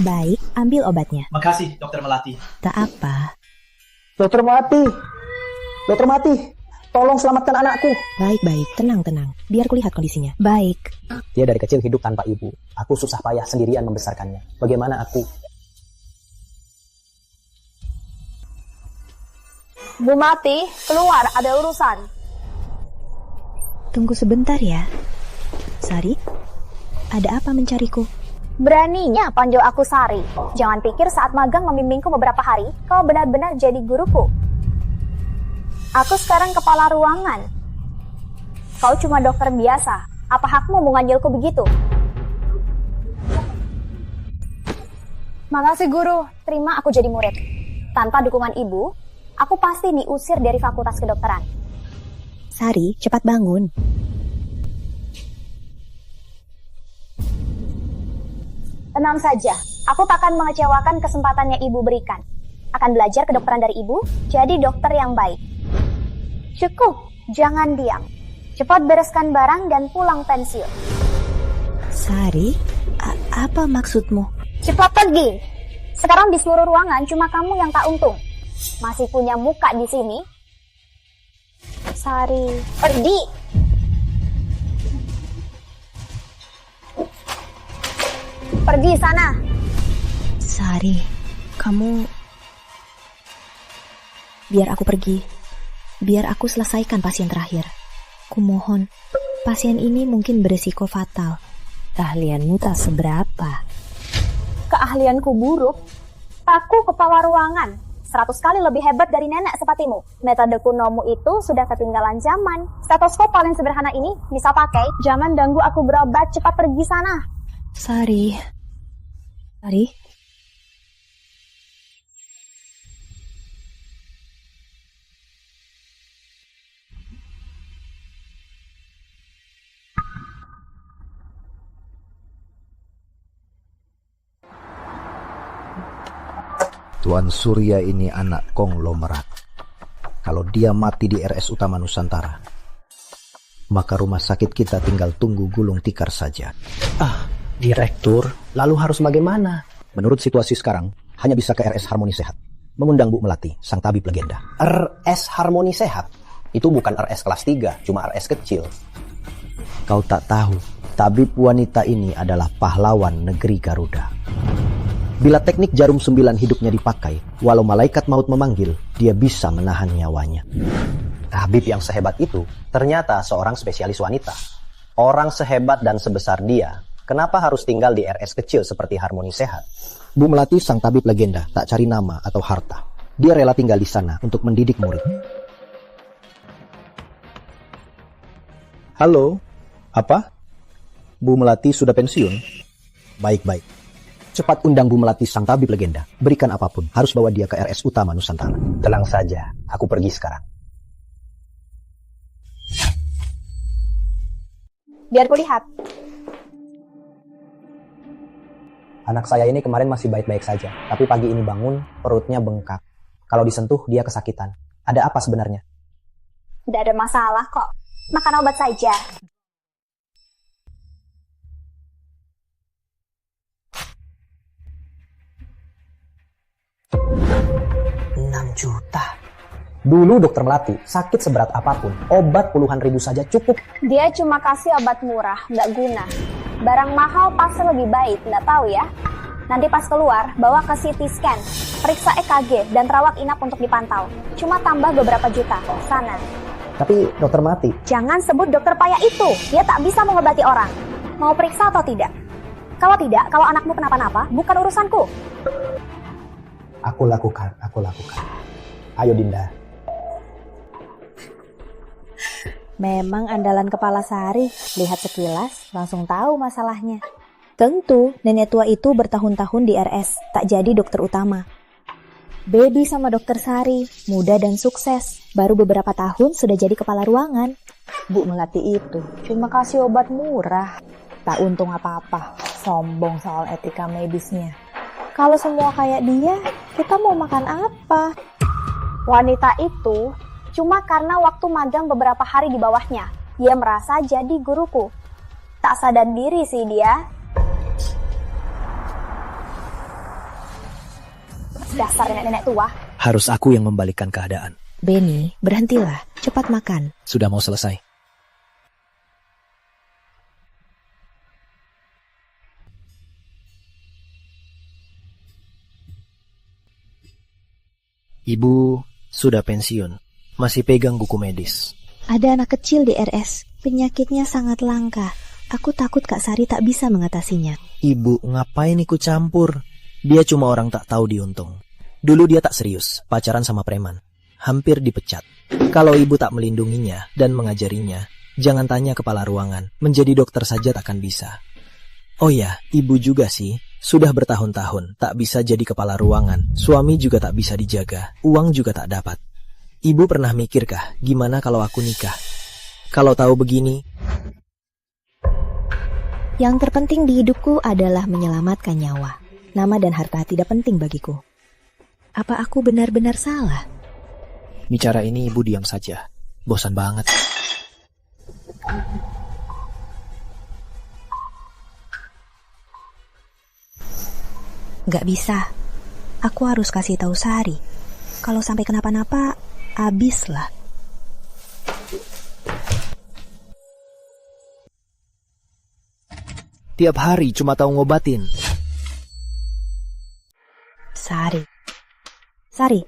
Baik, ambil obatnya. Makasih, Dokter Melati. Tak apa. Dokter Melati, Dokter Melati, tolong selamatkan anakku. Baik, tenang. Biar kulihat kondisinya. Baik. Dia dari kecil hidup tanpa ibu. Aku susah payah sendirian membesarkannya. Bagaimana aku? Bu Melati, keluar, ada urusan. Tunggu sebentar ya. Sari, ada apa mencariku? Beraninya panggil aku Sari. Jangan pikir saat magang membimbingku beberapa hari, kau benar-benar jadi guruku. Aku sekarang kepala ruangan. Kau cuma dokter biasa. Apa hakmu menganggilku begitu? Makasih guru, terima aku jadi murid. Tanpa dukungan ibu, aku pasti diusir dari fakultas kedokteran. Sari, cepat bangun. Tenang saja, aku takkan mengecewakan kesempatannya ibu berikan. Akan belajar kedokteran dari ibu, jadi dokter yang baik. Cukup, jangan diam. Cepat bereskan barang dan pulang pensiun. Sari, apa maksudmu? Cepat pergi. Sekarang di seluruh ruangan cuma kamu yang tak untung. Masih punya muka di sini. Sari, pergi. Pergi sana. Sari, kamu... Biar aku pergi. Biar aku selesaikan pasien terakhir. Kumohon, pasien ini mungkin beresiko fatal. Keahlianmu tak seberapa. Keahlianku buruk. Aku kepala ruangan. 100 kali lebih hebat dari nenek sepertimu. Metode kunomu itu sudah ketinggalan zaman. Stetoskop paling sederhana ini bisa pakai. Jangan ganggu aku berobat. Cepat pergi sana. Sari. Tuan Surya ini anak konglomerat. Kalau dia mati di RS Utama Nusantara, maka rumah sakit kita tinggal tunggu gulung tikar saja. Direktur, lalu harus bagaimana? Menurut situasi sekarang, hanya bisa ke RS Harmoni Sehat. Mengundang Bu Melati, sang tabib legenda. RS Harmoni Sehat? Itu bukan RS kelas 3, cuma RS kecil. Kau tak tahu, tabib wanita ini adalah pahlawan negeri Garuda. Bila teknik jarum 9 hidupnya dipakai, walau malaikat maut memanggil, dia bisa menahan nyawanya. Tabib yang sehebat itu ternyata seorang spesialis wanita. Orang sehebat dan sebesar dia, kenapa harus tinggal di RS kecil seperti Harmoni Sehat? Bu Melati, sang tabib legenda, tak cari nama atau harta. Dia rela tinggal di sana untuk mendidik murid. Halo, apa? Bu Melati sudah pensiun? Baik. Cepat undang Bu Melati, sang tabib legenda. Berikan apapun, harus bawa dia ke RS Utama Nusantara. Tenang saja, aku pergi sekarang. Biar kulihat. Anak saya ini kemarin masih baik-baik saja, tapi pagi ini bangun, perutnya bengkak. Kalau disentuh, dia kesakitan. Ada apa sebenarnya? Tidak ada masalah kok. Makan obat saja. Juta. Dulu dokter Melati, sakit seberat apapun, obat puluhan ribu saja cukup. Dia cuma kasih obat murah, nggak guna. Barang mahal pasti lebih baik, nggak tahu ya? Nanti pas keluar, bawa ke CT scan, periksa EKG, dan rawat inap untuk dipantau. Cuma tambah beberapa juta, sana. Tapi dokter Melati... Jangan sebut dokter payah itu, dia tak bisa mengobati orang. Mau periksa atau tidak? Kalau tidak, kalau anakmu kenapa-napa, bukan urusanku. Aku lakukan. Ayo Dinda. Memang andalan kepala Sari. Lihat sekilas, langsung tahu masalahnya. Tentu, nenek tua itu bertahun-tahun di RS, tak jadi dokter utama. Baby sama dokter Sari, muda dan sukses. Baru beberapa tahun sudah jadi kepala ruangan. Bu Melati itu cuma kasih obat murah. Tak untung apa-apa, sombong soal etika medisnya. Kalau semua kayak dia, kita mau makan apa? Wanita itu cuma karena waktu magang beberapa hari di bawahnya. Dia merasa jadi guruku. Tak sadar diri sih dia. Dasar nenek-nenek tua. Harus aku yang membalikkan keadaan. Benny, berhentilah. Cepat makan. Sudah mau selesai. Ibu sudah pensiun, masih pegang buku medis. Ada anak kecil di RS. Penyakitnya sangat langka. Aku takut Kak Sari tak bisa mengatasinya. Ibu, ngapain ikut campur? Dia cuma orang tak tahu diuntung. Dulu dia tak serius, pacaran sama preman. Hampir dipecat. Kalau ibu tak melindunginya dan mengajarinya, jangan tanya kepala ruangan, menjadi dokter saja takkan bisa. Oh ya, ibu juga sih. Sudah bertahun-tahun tak bisa jadi kepala ruangan. Suami juga tak bisa dijaga. Uang juga tak dapat. Ibu pernah mikirkah gimana kalau aku nikah? Kalau tahu begini... Yang terpenting di hidupku adalah menyelamatkan nyawa. Nama dan harta tidak penting bagiku. Apa aku benar-benar salah? Bicara ini ibu diam saja. Bosan banget. Gak bisa. Aku harus kasih tahu Sari. Kalau sampai kenapa-napa, abislah. Tiap hari cuma tahu ngobatin. Sari. Sari.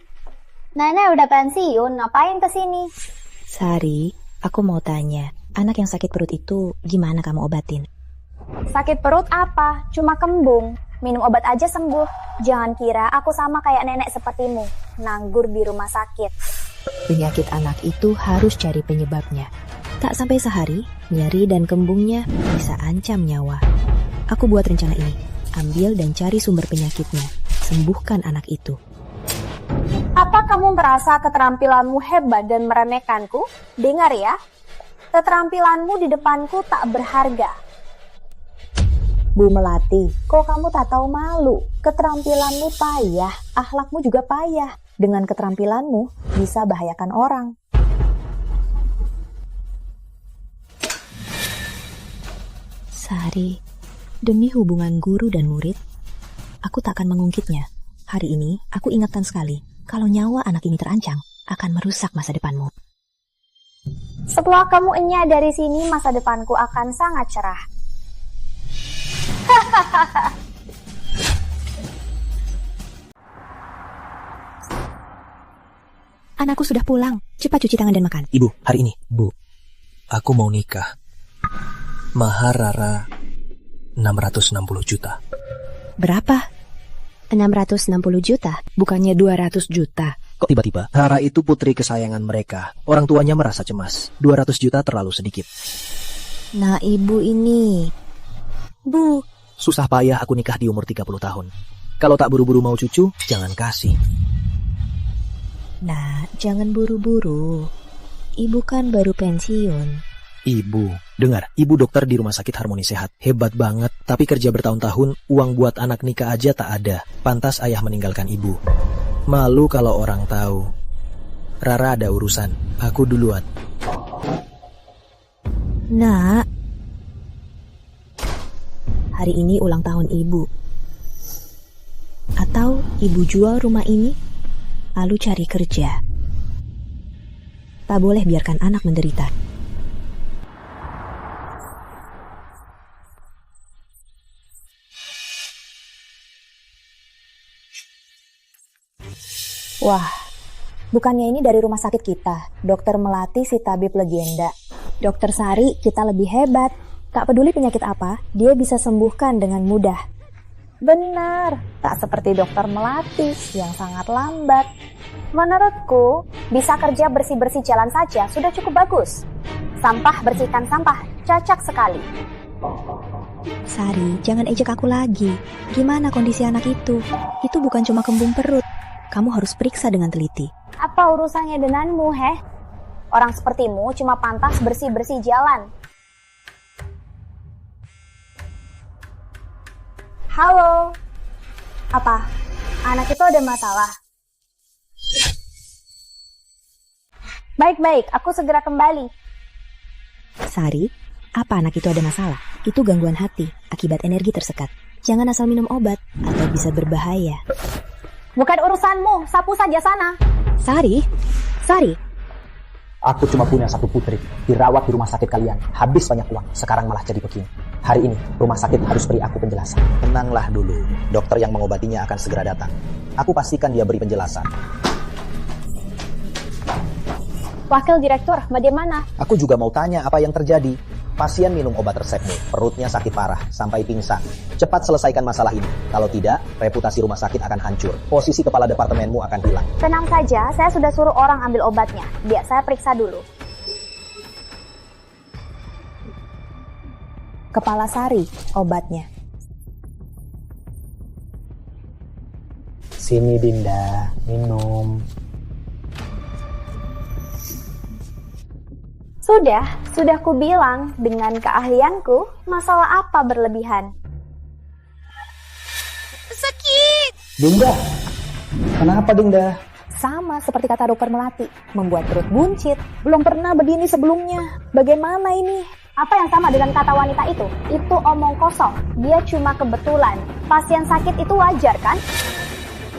Nenek udah pensiun, ngapain kesini? Sari, aku mau tanya. Anak yang sakit perut itu gimana kamu obatin? Sakit perut apa? Cuma kembung. Minum obat aja sembuh. Jangan kira aku sama kayak nenek sepertimu, nganggur di rumah sakit. Penyakit anak itu harus cari penyebabnya. Tak sampai sehari, nyeri dan kembungnya bisa ancam nyawa. Aku buat rencana ini. Ambil dan cari sumber penyakitnya. Sembuhkan anak itu. Apa kamu merasa keterampilanmu hebat dan meremehkanku? Dengar ya, keterampilanmu di depanku tak berharga. Bu Melati, kok kamu tak tahu malu? Keterampilanmu payah, akhlakmu juga payah. Dengan keterampilanmu bisa bahayakan orang. Sari, demi hubungan guru dan murid, aku tak akan mengungkitnya. Hari ini, aku ingatkan sekali, kalau nyawa anak ini terancam, akan merusak masa depanmu. Setelah kamu enyah dari sini, masa depanku akan sangat cerah. Anakku sudah pulang, cepat cuci tangan dan makan. Ibu, hari ini, Bu, aku mau nikah. Mahar Rara 660 juta. Berapa? 660 juta, bukannya 200 juta. Kok tiba-tiba? Rara itu putri kesayangan mereka. Orang tuanya merasa cemas. 200 juta terlalu sedikit. Nah, ibu ini... Bu, Susah payah aku nikah di umur 30 tahun. Kalau tak buru-buru mau cucu, jangan kasih. nah, jangan buru-buru. Ibu kan baru pensiun. Ibu, dengar, ibu dokter di rumah sakit Harmoni Sehat. Hebat banget, tapi kerja bertahun-tahun, uang buat anak nikah aja tak ada. Pantas ayah meninggalkan ibu. Malu kalau orang tahu. Rara ada urusan, aku duluan. Nak, hari ini ulang tahun ibu. Atau ibu jual rumah ini, lalu cari kerja. Tak boleh biarkan anak menderita. Wah, bukannya ini dari rumah sakit kita, Dokter Melati si tabib legenda. Dokter Sari kita lebih hebat. Tak peduli penyakit apa, dia bisa sembuhkan dengan mudah. Benar, tak seperti Dokter Melati yang sangat lambat. Menurutku, bisa kerja bersih-bersih jalan saja sudah cukup bagus. Sampah bersihkan sampah, cocok sekali. Sari, jangan ejek aku lagi. Gimana kondisi anak itu? Itu bukan cuma kembung perut. Kamu harus periksa dengan teliti. Apa urusannya denganmu, heh? Orang sepertimu cuma pantas bersih-bersih jalan. Halo? Apa? Anak itu ada masalah? Baik-baik, aku segera kembali. Sari, apa anak itu ada masalah? Itu gangguan hati akibat energi tersekat. Jangan asal minum obat atau bisa berbahaya. Bukan urusanmu, sapu saja sana. Sari? Sari? Aku cuma punya satu putri, dirawat di rumah sakit kalian. Habis banyak uang, sekarang malah jadi begini. Hari ini, rumah sakit harus beri aku penjelasan. Tenanglah dulu, dokter yang mengobatinya akan segera datang. Aku pastikan dia beri penjelasan. Wakil Direktur, bagaimana? Aku juga mau tanya apa yang terjadi. Pasien minum obat resepmu, perutnya sakit parah, sampai pingsan. Cepat selesaikan masalah ini. Kalau tidak, reputasi rumah sakit akan hancur. Posisi kepala departemenmu akan hilang. Tenang saja, saya sudah suruh orang ambil obatnya. Biar saya periksa dulu. Kepala Sari, obatnya. Sini Dinda, minum. Sudah ku bilang dengan keahlianku, masalah apa berlebihan? Sakit! Dinda, kenapa Dinda? Sama seperti kata dokter Melati, membuat perut buncit. Belum pernah begini sebelumnya. Bagaimana ini? Apa yang sama dengan kata wanita itu? Itu omong kosong. Dia cuma kebetulan. Pasien sakit itu wajar kan?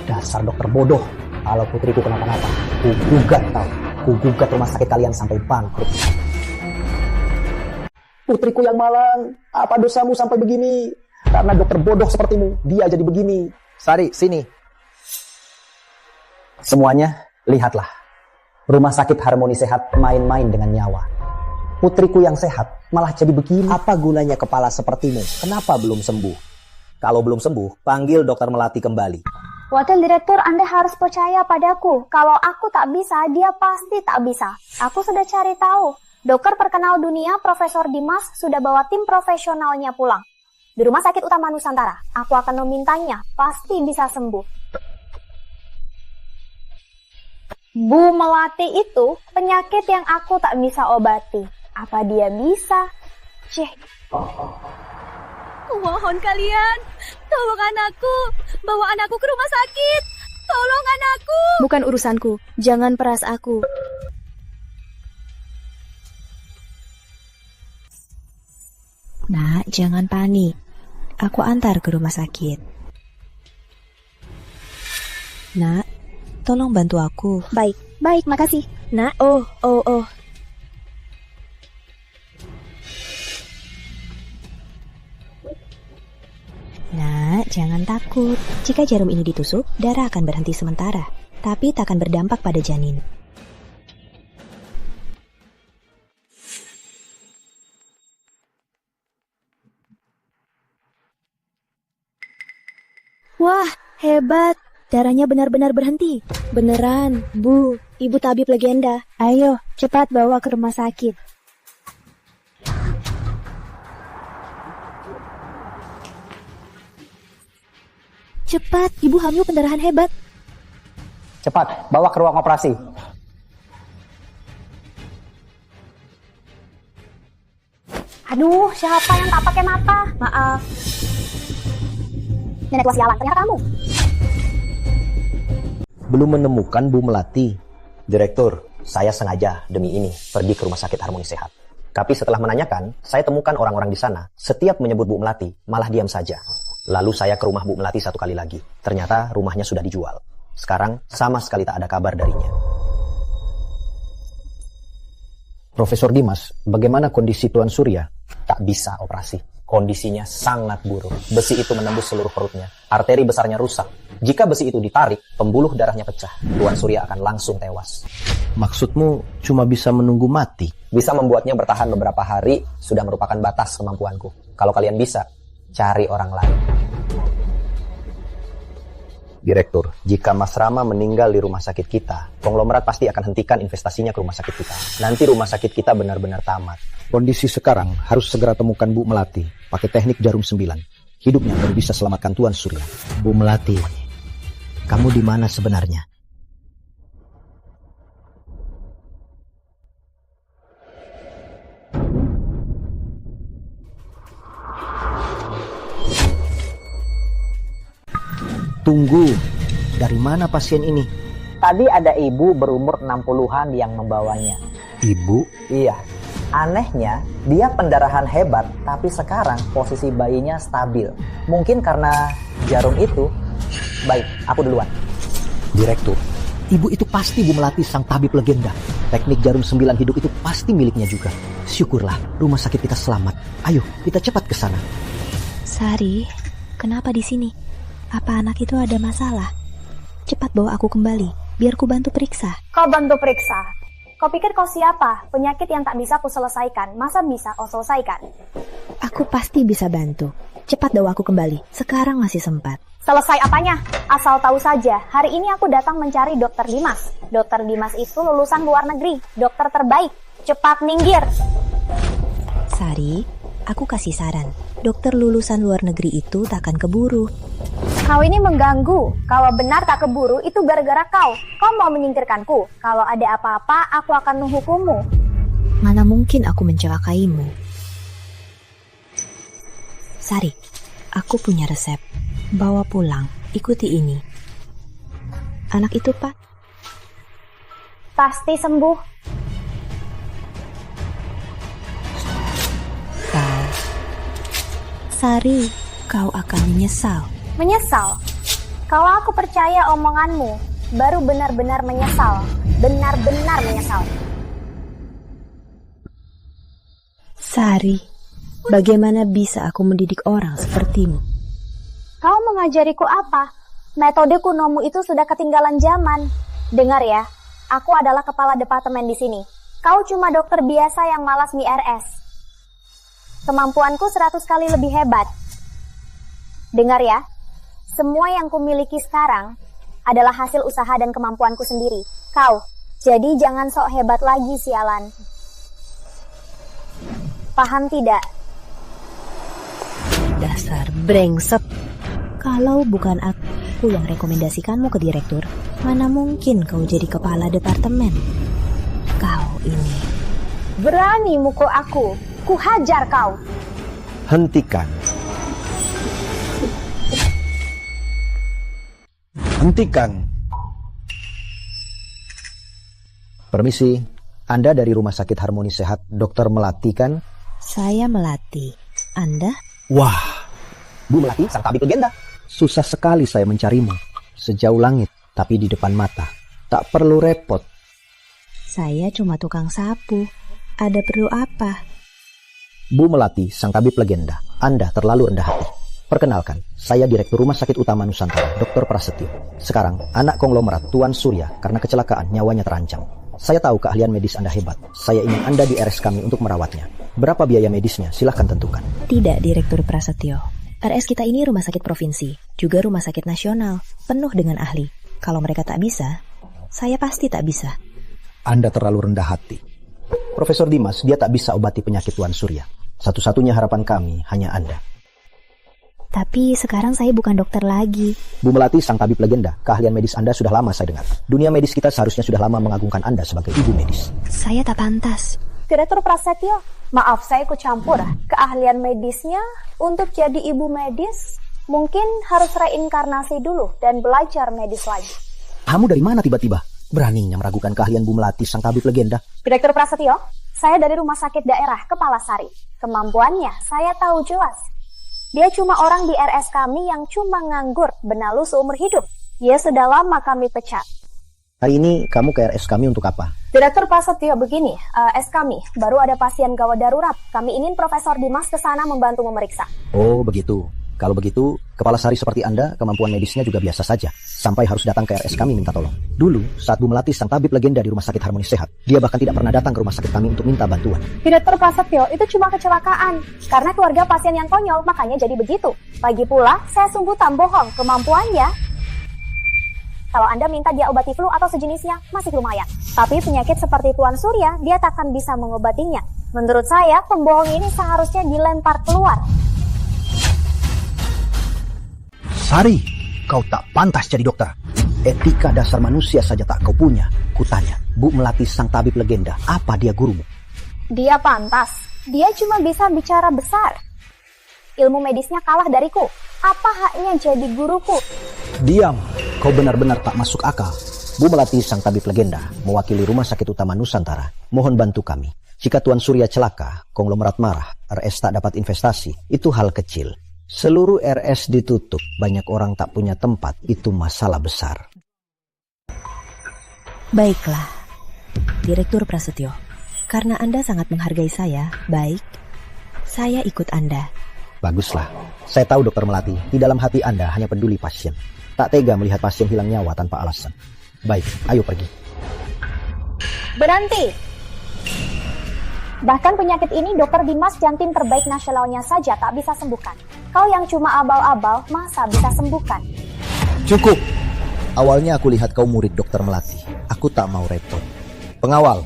Dasar dokter bodoh. Kalau putriku kenapa-napa, ku gugat tau. Ku gugat rumah sakit kalian sampai bangkrut. Putriku yang malang, apa dosamu sampai begini? Karena dokter bodoh sepertimu, dia jadi begini. Sari, sini. Semuanya, lihatlah. Rumah sakit Harmoni Sehat main-main dengan nyawa. Putriku yang sehat, malah jadi begini. Apa gunanya kepala sepertimu? Kenapa belum sembuh? Kalau belum sembuh, panggil dokter Melati kembali. Wakil Direktur, Anda harus percaya padaku. Kalau aku tak bisa, dia pasti tak bisa. Aku sudah cari tahu. Dokter terkenal dunia, Profesor Dimas, sudah bawa tim profesionalnya pulang. Di Rumah Sakit Utama Nusantara, aku akan memintanya. Pasti bisa sembuh. Bu Melati itu penyakit yang aku tak bisa obati. Apa dia bisa? Mohon kalian, tolong anakku, bawa anakku ke rumah sakit. Tolong anakku. Bukan urusanku, jangan peras aku. Nak, jangan panik. Aku antar ke rumah sakit. Nak, tolong bantu aku. Baik, makasih. Nak, oh. Nak, jangan takut. Jika jarum ini ditusuk, darah akan berhenti sementara, tapi tak akan berdampak pada janin. Wah, hebat. Darahnya benar-benar berhenti. Beneran, Bu. Ibu tabib legenda. Ayo, cepat bawa ke rumah sakit. Cepat, Ibu hamil pendarahan hebat. Cepat, bawa ke ruang operasi. Aduh, siapa yang tak pakai mata? Maaf. Nenek tua sialan, ternyata kamu. Belum menemukan Bu Melati. Direktur, saya sengaja demi ini pergi ke Rumah Sakit Harmoni Sehat. Tapi setelah menanyakan, saya temukan orang-orang di sana. Setiap menyebut Bu Melati, malah diam saja. Lalu saya ke rumah Bu Melati satu kali lagi. Ternyata rumahnya sudah dijual. Sekarang sama sekali tak ada kabar darinya. Profesor Dimas, bagaimana kondisi Tuan Surya? Tak bisa operasi. Kondisinya sangat buruk. Besi itu menembus seluruh perutnya. Arteri besarnya rusak. Jika besi itu ditarik, pembuluh darahnya pecah. Tuan Surya akan langsung tewas. Maksudmu cuma bisa menunggu mati? Bisa membuatnya bertahan beberapa hari sudah merupakan batas kemampuanku. Kalau kalian bisa, cari orang lain. Direktur, jika Mas Rama meninggal di rumah sakit kita, Konglomerat pasti akan hentikan investasinya ke rumah sakit kita. Nanti rumah sakit kita benar-benar tamat. kondisi sekarang harus segera temukan Bu Melati pakai teknik jarum 9. Hidupnya baru bisa selamatkan Tuan Surya. Bu Melati, kamu di mana sebenarnya? Tunggu, dari mana pasien ini? Tadi ada ibu berumur 60-an yang membawanya. Ibu? Iya, anehnya dia pendarahan hebat, tapi sekarang posisi bayinya stabil. Mungkin karena jarum itu. Baik, aku duluan. Direktur, ibu itu pasti Bu Melati sang tabib legenda. Teknik jarum 9 hidup itu pasti miliknya juga. Syukurlah rumah sakit kita selamat. Ayo, kita cepat ke sana. Sari, kenapa di sini? Apa anak itu ada masalah? Cepat bawa aku kembali, biar ku bantu periksa. Kau bantu periksa? Kau pikir kau siapa? Penyakit yang tak bisa ku selesaikan, masa bisa kau selesaikan? Aku pasti bisa bantu. Cepat bawa aku kembali, sekarang masih sempat. Selesai apanya? Asal tahu saja, hari ini aku datang mencari Dokter Dimas. Dokter Dimas itu lulusan luar negeri, dokter terbaik. Cepat minggir. Sari, aku kasih saran. Dokter lulusan luar negeri itu takkan keburu. Kau ini mengganggu. Kalau benar tak keburu, itu gara-gara kau. Kau mau menyingkirkanku. Kalau ada apa-apa, aku akan menghukummu. Mana mungkin aku mencelakaimu? Sari, aku punya resep. Bawa pulang, ikuti ini. Anak itu, Pak? Pasti sembuh. Kau. Sari, kau akan menyesal. Menyesal? Kalau aku percaya omonganmu, baru benar-benar menyesal. Benar-benar menyesal. Sari, bagaimana bisa aku mendidik orang sepertimu? Kau mengajariku apa? Metode kunomu itu sudah ketinggalan zaman. Dengar ya, aku adalah kepala departemen di sini. Kau cuma dokter biasa yang malas mi-RS. Kemampuanku 100 kali lebih hebat. Dengar ya, semua yang kumiliki sekarang adalah hasil usaha dan kemampuanku sendiri. Kau, jadi jangan sok hebat lagi, sialan. Paham tidak? Dasar brengsek. Kalau bukan aku yang rekomendasikanmu ke direktur, mana mungkin kau jadi kepala departemen? Kau ini Berani mukul aku, ku hajar kau. Hentikan. Hentikan. Permisi, Anda dari Rumah Sakit Harmoni Sehat Dr. Melati kan? saya Melati. Anda? Wah, Bu Melati, sang tabib legenda. susah sekali saya mencarimu. Sejauh langit, tapi di depan mata. Tak perlu repot. Saya cuma tukang sapu. Ada perlu apa? Bu Melati, sang tabib legenda. Anda terlalu rendah hati. Perkenalkan, saya Direktur Rumah Sakit Utama Nusantara, Dr. Prasetyo. Sekarang, anak konglomerat Tuan Surya karena kecelakaan nyawanya terancam. Saya tahu keahlian medis Anda hebat. Saya ingin Anda di RS kami untuk merawatnya. Berapa biaya medisnya? Silahkan tentukan. Tidak, Direktur Prasetyo. RS kita ini rumah sakit provinsi, juga rumah sakit nasional, penuh dengan ahli. Kalau mereka tak bisa, saya pasti tak bisa. Anda terlalu rendah hati. Profesor Dimas, dia tak bisa obati penyakit Tuan Surya. Satu-satunya harapan kami hanya Anda. Tapi sekarang saya bukan dokter lagi. Bu Melati, sang tabib legenda, keahlian medis Anda sudah lama saya dengar. Dunia medis kita seharusnya sudah lama mengagungkan Anda sebagai ibu medis. Saya tak pantas. Direktur Prasetyo, maaf saya ikut campur. Keahlian medisnya untuk jadi ibu medis mungkin harus reinkarnasi dulu dan belajar medis lagi. Kamu dari mana tiba-tiba? Beraninya meragukan keahlian Bu Melati, sang tabib legenda. Direktur Prasetyo, saya dari Rumah Sakit Daerah Kepala Sari. Kemampuannya saya tahu jelas. Dia cuma orang di RS kami yang cuma nganggur benalu seumur hidup. Dia sudah lama kami pecat. Hari ini kamu ke RS kami untuk apa? Direktur Prasetyo, begini, S kami baru ada pasien gawat darurat. Kami ingin Profesor Dimas ke sana membantu memeriksa. Oh, begitu. Kalau begitu, kepala sari seperti Anda, kemampuan medisnya juga biasa saja. Sampai harus datang ke RS kami minta tolong. Dulu, saat Bu Melati, sang tabib legenda di Rumah Sakit Harmoni Sehat, dia bahkan tidak pernah datang ke rumah sakit kami untuk minta bantuan. Direktur Prasetyo, itu cuma kecelakaan. Karena keluarga pasien yang konyol, makanya jadi begitu. Lagi pula, saya sungguh tak bohong kemampuannya. Kalau Anda minta dia obati flu atau sejenisnya, masih lumayan. Tapi penyakit seperti Tuan Surya, dia takkan bisa mengobatinya. Menurut saya, pembohong ini seharusnya dilempar keluar. Sari, kau tak pantas jadi dokter. Etika dasar manusia saja tak kau punya. Kutanya, Bu Melati, sang tabib legenda, apa dia gurumu? Dia pantas. Dia cuma bisa bicara besar. Ilmu medisnya kalah dariku. Apa haknya jadi guruku? Diam, kau benar-benar tak masuk akal. Bu Melati, sang tabib legenda, mewakili Rumah Sakit Utama Nusantara, mohon bantu kami. Jika Tuan Surya celaka, konglomerat marah, RS tak dapat investasi, itu hal kecil. Seluruh RS ditutup, banyak orang tak punya tempat, itu masalah besar. Baiklah, Direktur Prasetyo. Karena Anda sangat menghargai saya, baik, saya ikut Anda. Baguslah. Saya tahu Dokter Melati, di dalam hati Anda hanya peduli pasien. Tak tega melihat pasien hilang nyawa tanpa alasan. Baik, ayo pergi. Berhenti! Bahkan penyakit ini Dokter Dimas Jantim terbaik nasionalnya saja tak bisa sembuhkan. Kau yang cuma abal-abal, masa bisa sembuhkan? Cukup! Awalnya aku lihat kau murid Dokter Melati. Aku tak mau repot. Pengawal,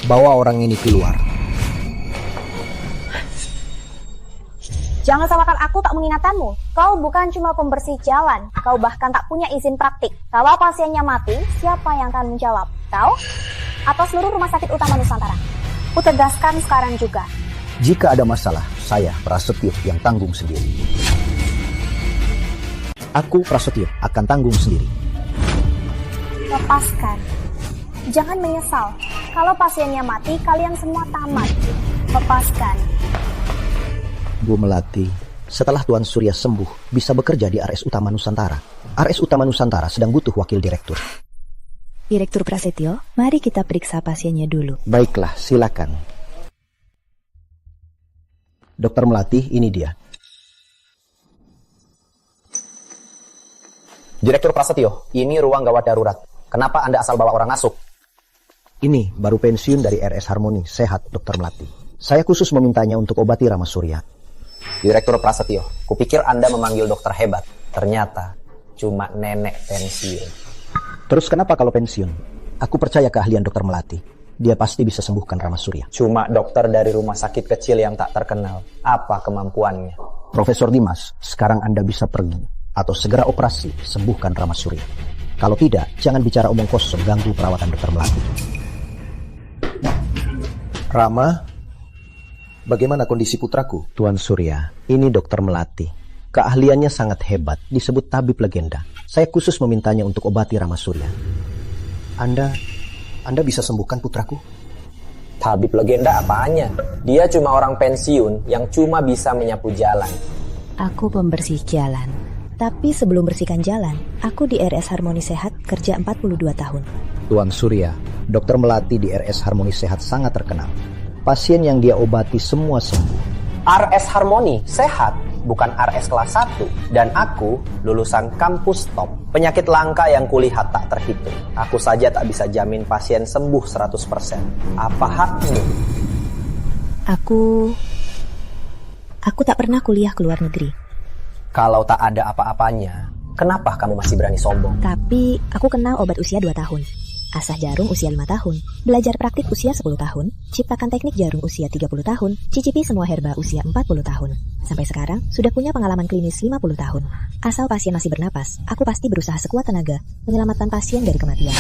bawa orang ini keluar. Jangan salahkan aku tak mengingatkanmu. Kau bukan cuma pembersih jalan, kau bahkan tak punya izin praktik. Kalau pasiennya mati, siapa yang akan menjawab? Kau? Atau seluruh rumah sakit utama Nusantara? Ku tegaskan sekarang juga. Jika ada masalah, saya Prasetyo yang tanggung sendiri. Aku Prasetyo akan tanggung sendiri. Lepaskan. Jangan menyesal. Kalau pasiennya mati, kalian semua tamat. Lepaskan. Bu Melati, setelah Tuan Surya sembuh, bisa bekerja di RS Utama Nusantara. RS Utama Nusantara sedang butuh wakil direktur. Direktur Prasetyo, mari kita periksa pasiennya dulu. Baiklah, silakan. Dokter Melati, ini dia. Direktur Prasetyo, ini ruang gawat darurat. Kenapa Anda asal bawa orang masuk? Ini baru pensiun dari RS Harmoni, sehat Dokter Melati. Saya khusus memintanya untuk obati Rama Surya. Direktur Prasetyo, kupikir Anda memanggil dokter hebat. Ternyata cuma nenek pensiun. Terus kenapa kalau pensiun? Aku percaya keahlian Dokter Melati. Dia pasti bisa sembuhkan Rama Surya. Cuma dokter dari rumah sakit kecil yang tak terkenal. Apa kemampuannya? Profesor Dimas, sekarang Anda bisa pergi atau segera operasi sembuhkan Rama Surya. Kalau tidak, jangan bicara omong kosong ganggu perawatan Dokter Melati. Rama, bagaimana kondisi putraku? Tuan Surya, ini Dokter Melati. Keahliannya sangat hebat, disebut tabib legenda. Saya khusus memintanya untuk obati Rama Surya. Anda bisa sembuhkan putraku? Tabib legenda apanya? Dia cuma orang pensiun yang cuma bisa menyapu jalan. Aku pembersih jalan. Tapi sebelum bersihkan jalan, aku di RS Harmoni Sehat kerja 42 tahun. Tuan Surya, Dokter Melati di RS Harmoni Sehat sangat terkenal. Pasien yang dia obati semua sembuh. RS Harmoni Sehat, bukan RS kelas 1. Dan aku lulusan kampus top. Penyakit langka yang kulihat tak terhitung. Aku saja tak bisa jamin pasien sembuh 100%. Apa hakmu? Aku tak pernah kuliah ke luar negeri. Kalau tak ada apa-apanya, kenapa kamu masih berani sombong? Tapi aku kenal obat usia 2 tahun. Asah jarum usia 5 tahun. Belajar praktik usia 10 tahun. Ciptakan teknik jarum usia 30 tahun. Cicipi semua herba usia 40 tahun. Sampai sekarang, sudah punya pengalaman klinis 50 tahun. Asal pasien masih bernapas, aku pasti berusaha sekuat tenaga menyelamatkan pasien dari kematian.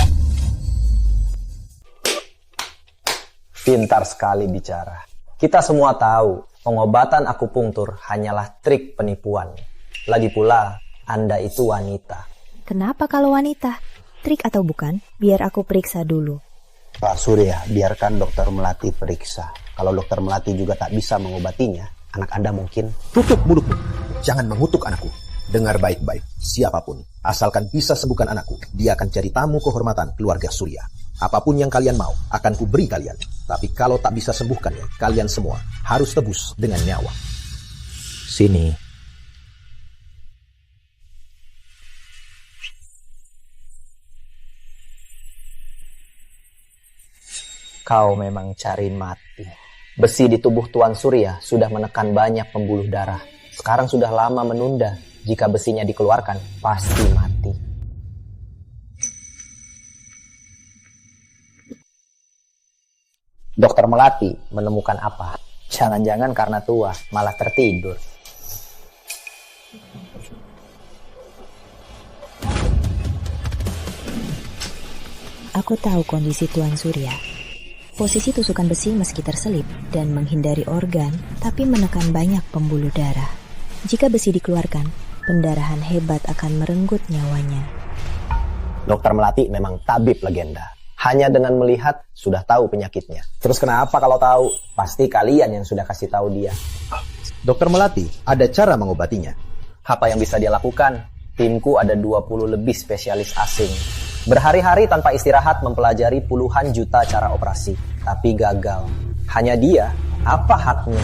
Pintar sekali bicara. Kita semua tahu, pengobatan akupunktur hanyalah trik penipuan. Lagi pula, Anda itu wanita. Kenapa kalau wanita? Trik atau bukan? Biar aku periksa dulu. Pak Surya, biarkan Dokter Melati periksa. Kalau Dokter Melati juga tak bisa mengobatinya, anak Anda mungkin... Tutup mulutmu. Jangan mengutuk anakku. Dengar baik-baik. Siapapun, asalkan bisa sembuhkan anakku, dia akan cari tamu kehormatan keluarga Surya. Apapun yang kalian mau, akan kuberi kalian. Tapi kalau tak bisa sembuhkannya, kalian semua harus tebus dengan nyawa. Sini. Kau memang cari mati. Besi di tubuh Tuan Surya sudah menekan banyak pembuluh darah. Sekarang sudah lama menunda. Jika besinya dikeluarkan, pasti mati. Dokter Melati menemukan apa? Jangan-jangan karena tua, malah tertidur. Aku tahu kondisi Tuan Surya. Posisi tusukan besi meski terselip dan menghindari organ, tapi menekan banyak pembuluh darah. Jika besi dikeluarkan, pendarahan hebat akan merenggut nyawanya. Dokter Melati memang tabib legenda. Hanya dengan melihat, sudah tahu penyakitnya. Terus kenapa kalau tahu? Pasti kalian yang sudah kasih tahu dia. Dokter Melati, ada cara mengobatinya. Apa yang bisa dia lakukan? Timku ada 20 lebih spesialis asing. Berhari-hari tanpa istirahat mempelajari puluhan juta cara operasi, tapi gagal. Hanya dia, apa haknya?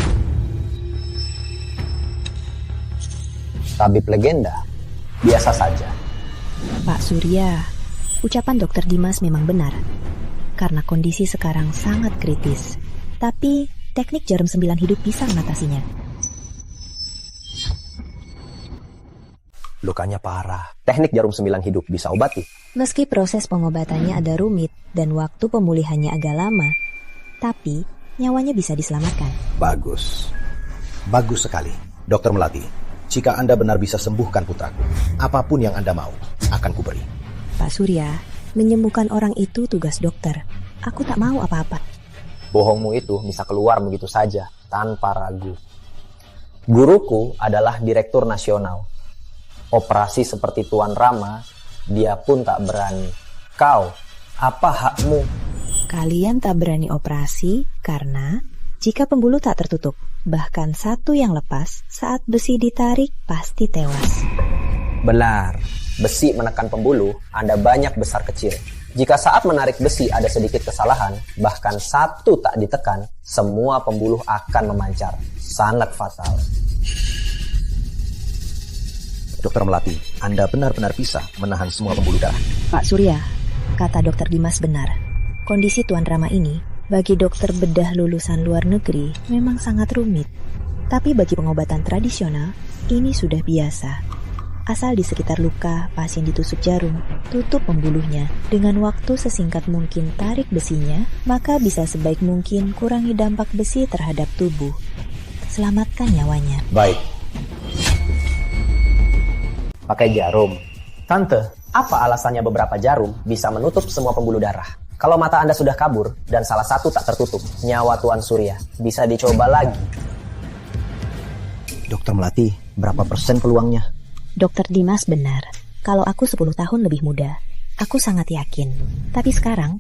Tabib legenda, biasa saja. Pak Surya, ucapan Dokter Dimas memang benar. Karena kondisi sekarang sangat kritis. Tapi teknik jarum 9 hidup bisa mengatasinya. Lukanya parah. Teknik jarum 9 hidup bisa obati. Meski proses pengobatannya ada rumit dan waktu pemulihannya agak lama, tapi nyawanya bisa diselamatkan. Bagus. Bagus sekali. Dokter Melati, jika Anda benar bisa sembuhkan putraku, apapun yang Anda mau, akan kuberi. Pak Surya, menyembuhkan orang itu tugas dokter. Aku tak mau apa-apa. Bohongmu itu bisa keluar begitu saja, tanpa ragu. Guruku adalah direktur nasional. Operasi seperti Tuan Rama, dia pun tak berani. Kau, apa hakmu? Kalian tak berani operasi karena jika pembuluh tak tertutup, bahkan satu yang lepas, saat besi ditarik pasti tewas. Benar, besi menekan pembuluh, Anda banyak besar kecil. Jika saat menarik besi ada sedikit kesalahan, bahkan satu tak ditekan, semua pembuluh akan memancar. Sangat fatal. Dokter Melati, Anda benar-benar bisa menahan semua pembuluh darah. Pak Surya, kata Dokter Dimas benar. Kondisi Tuan Rama ini, bagi dokter bedah lulusan luar negeri, memang sangat rumit. Tapi bagi pengobatan tradisional, ini sudah biasa. Asal di sekitar luka, pasien ditusuk jarum, tutup pembuluhnya. Dengan waktu sesingkat mungkin tarik besinya, maka bisa sebaik mungkin kurangi dampak besi terhadap tubuh. Selamatkan nyawanya. Baik. Pakai jarum. Tante, apa alasannya beberapa jarum bisa menutup semua pembuluh darah? Kalau mata Anda sudah kabur dan salah satu tak tertutup, nyawa Tuan Surya bisa dicoba lagi. Dokter Melati, berapa persen peluangnya? Dokter Dimas benar. Kalau aku 10 tahun lebih muda, aku sangat yakin. Tapi sekarang,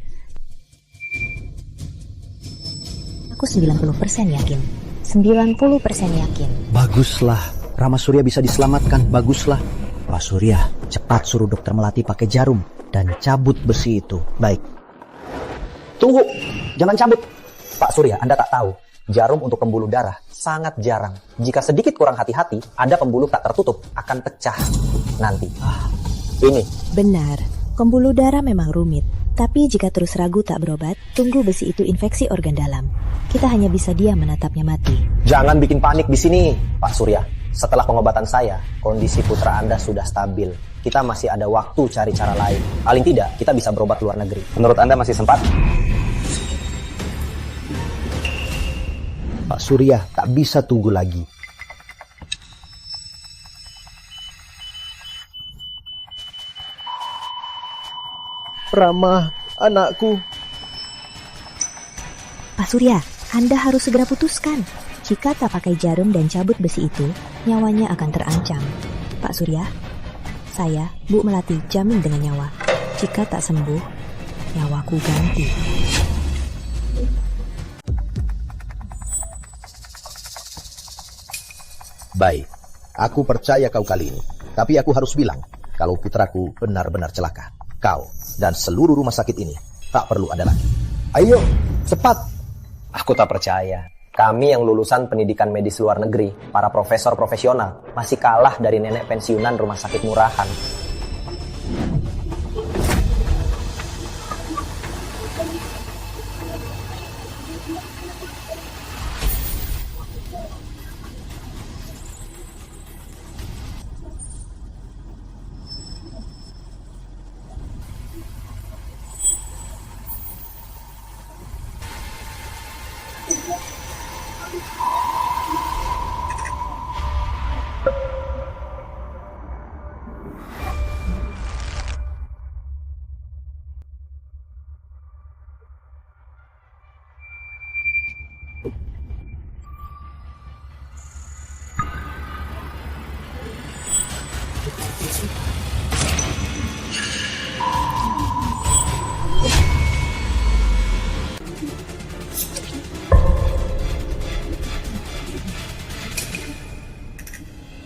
aku 90% yakin. 90% yakin. Baguslah, Rama Surya bisa diselamatkan, baguslah. Pak Surya, cepat suruh Dokter Melati pakai jarum dan cabut besi itu. Baik. Tunggu, jangan cabut. Pak Surya, Anda tak tahu. Jarum untuk pembuluh darah sangat jarang. Jika sedikit kurang hati-hati, ada pembuluh tak tertutup akan pecah nanti. Ini. Benar, pembuluh darah memang rumit. Tapi jika terus ragu tak berobat, tunggu besi itu infeksi organ dalam. Kita hanya bisa diam menatapnya mati. Jangan bikin panik di sini, Pak Surya. Setelah pengobatan saya, kondisi putra Anda sudah stabil. Kita masih ada waktu cari cara lain. Paling tidak, kita bisa berobat luar negeri. Menurut Anda masih sempat? Pak Surya tak bisa tunggu lagi. Rama, anakku. Pak Surya, Anda harus segera putuskan. Jika tak pakai jarum dan cabut besi itu, nyawanya akan terancam. Pak Surya, saya, Bu Melati, jamin dengan nyawa. Jika tak sembuh, nyawaku ganti. Baik, aku percaya kau kali ini. Tapi aku harus bilang, kalau putraku benar-benar celaka, kau dan seluruh rumah sakit ini tak perlu ada lagi. Ayo, cepat. Aku tak percaya. Kami yang lulusan pendidikan medis luar negeri, para profesor profesional, masih kalah dari nenek pensiunan rumah sakit murahan.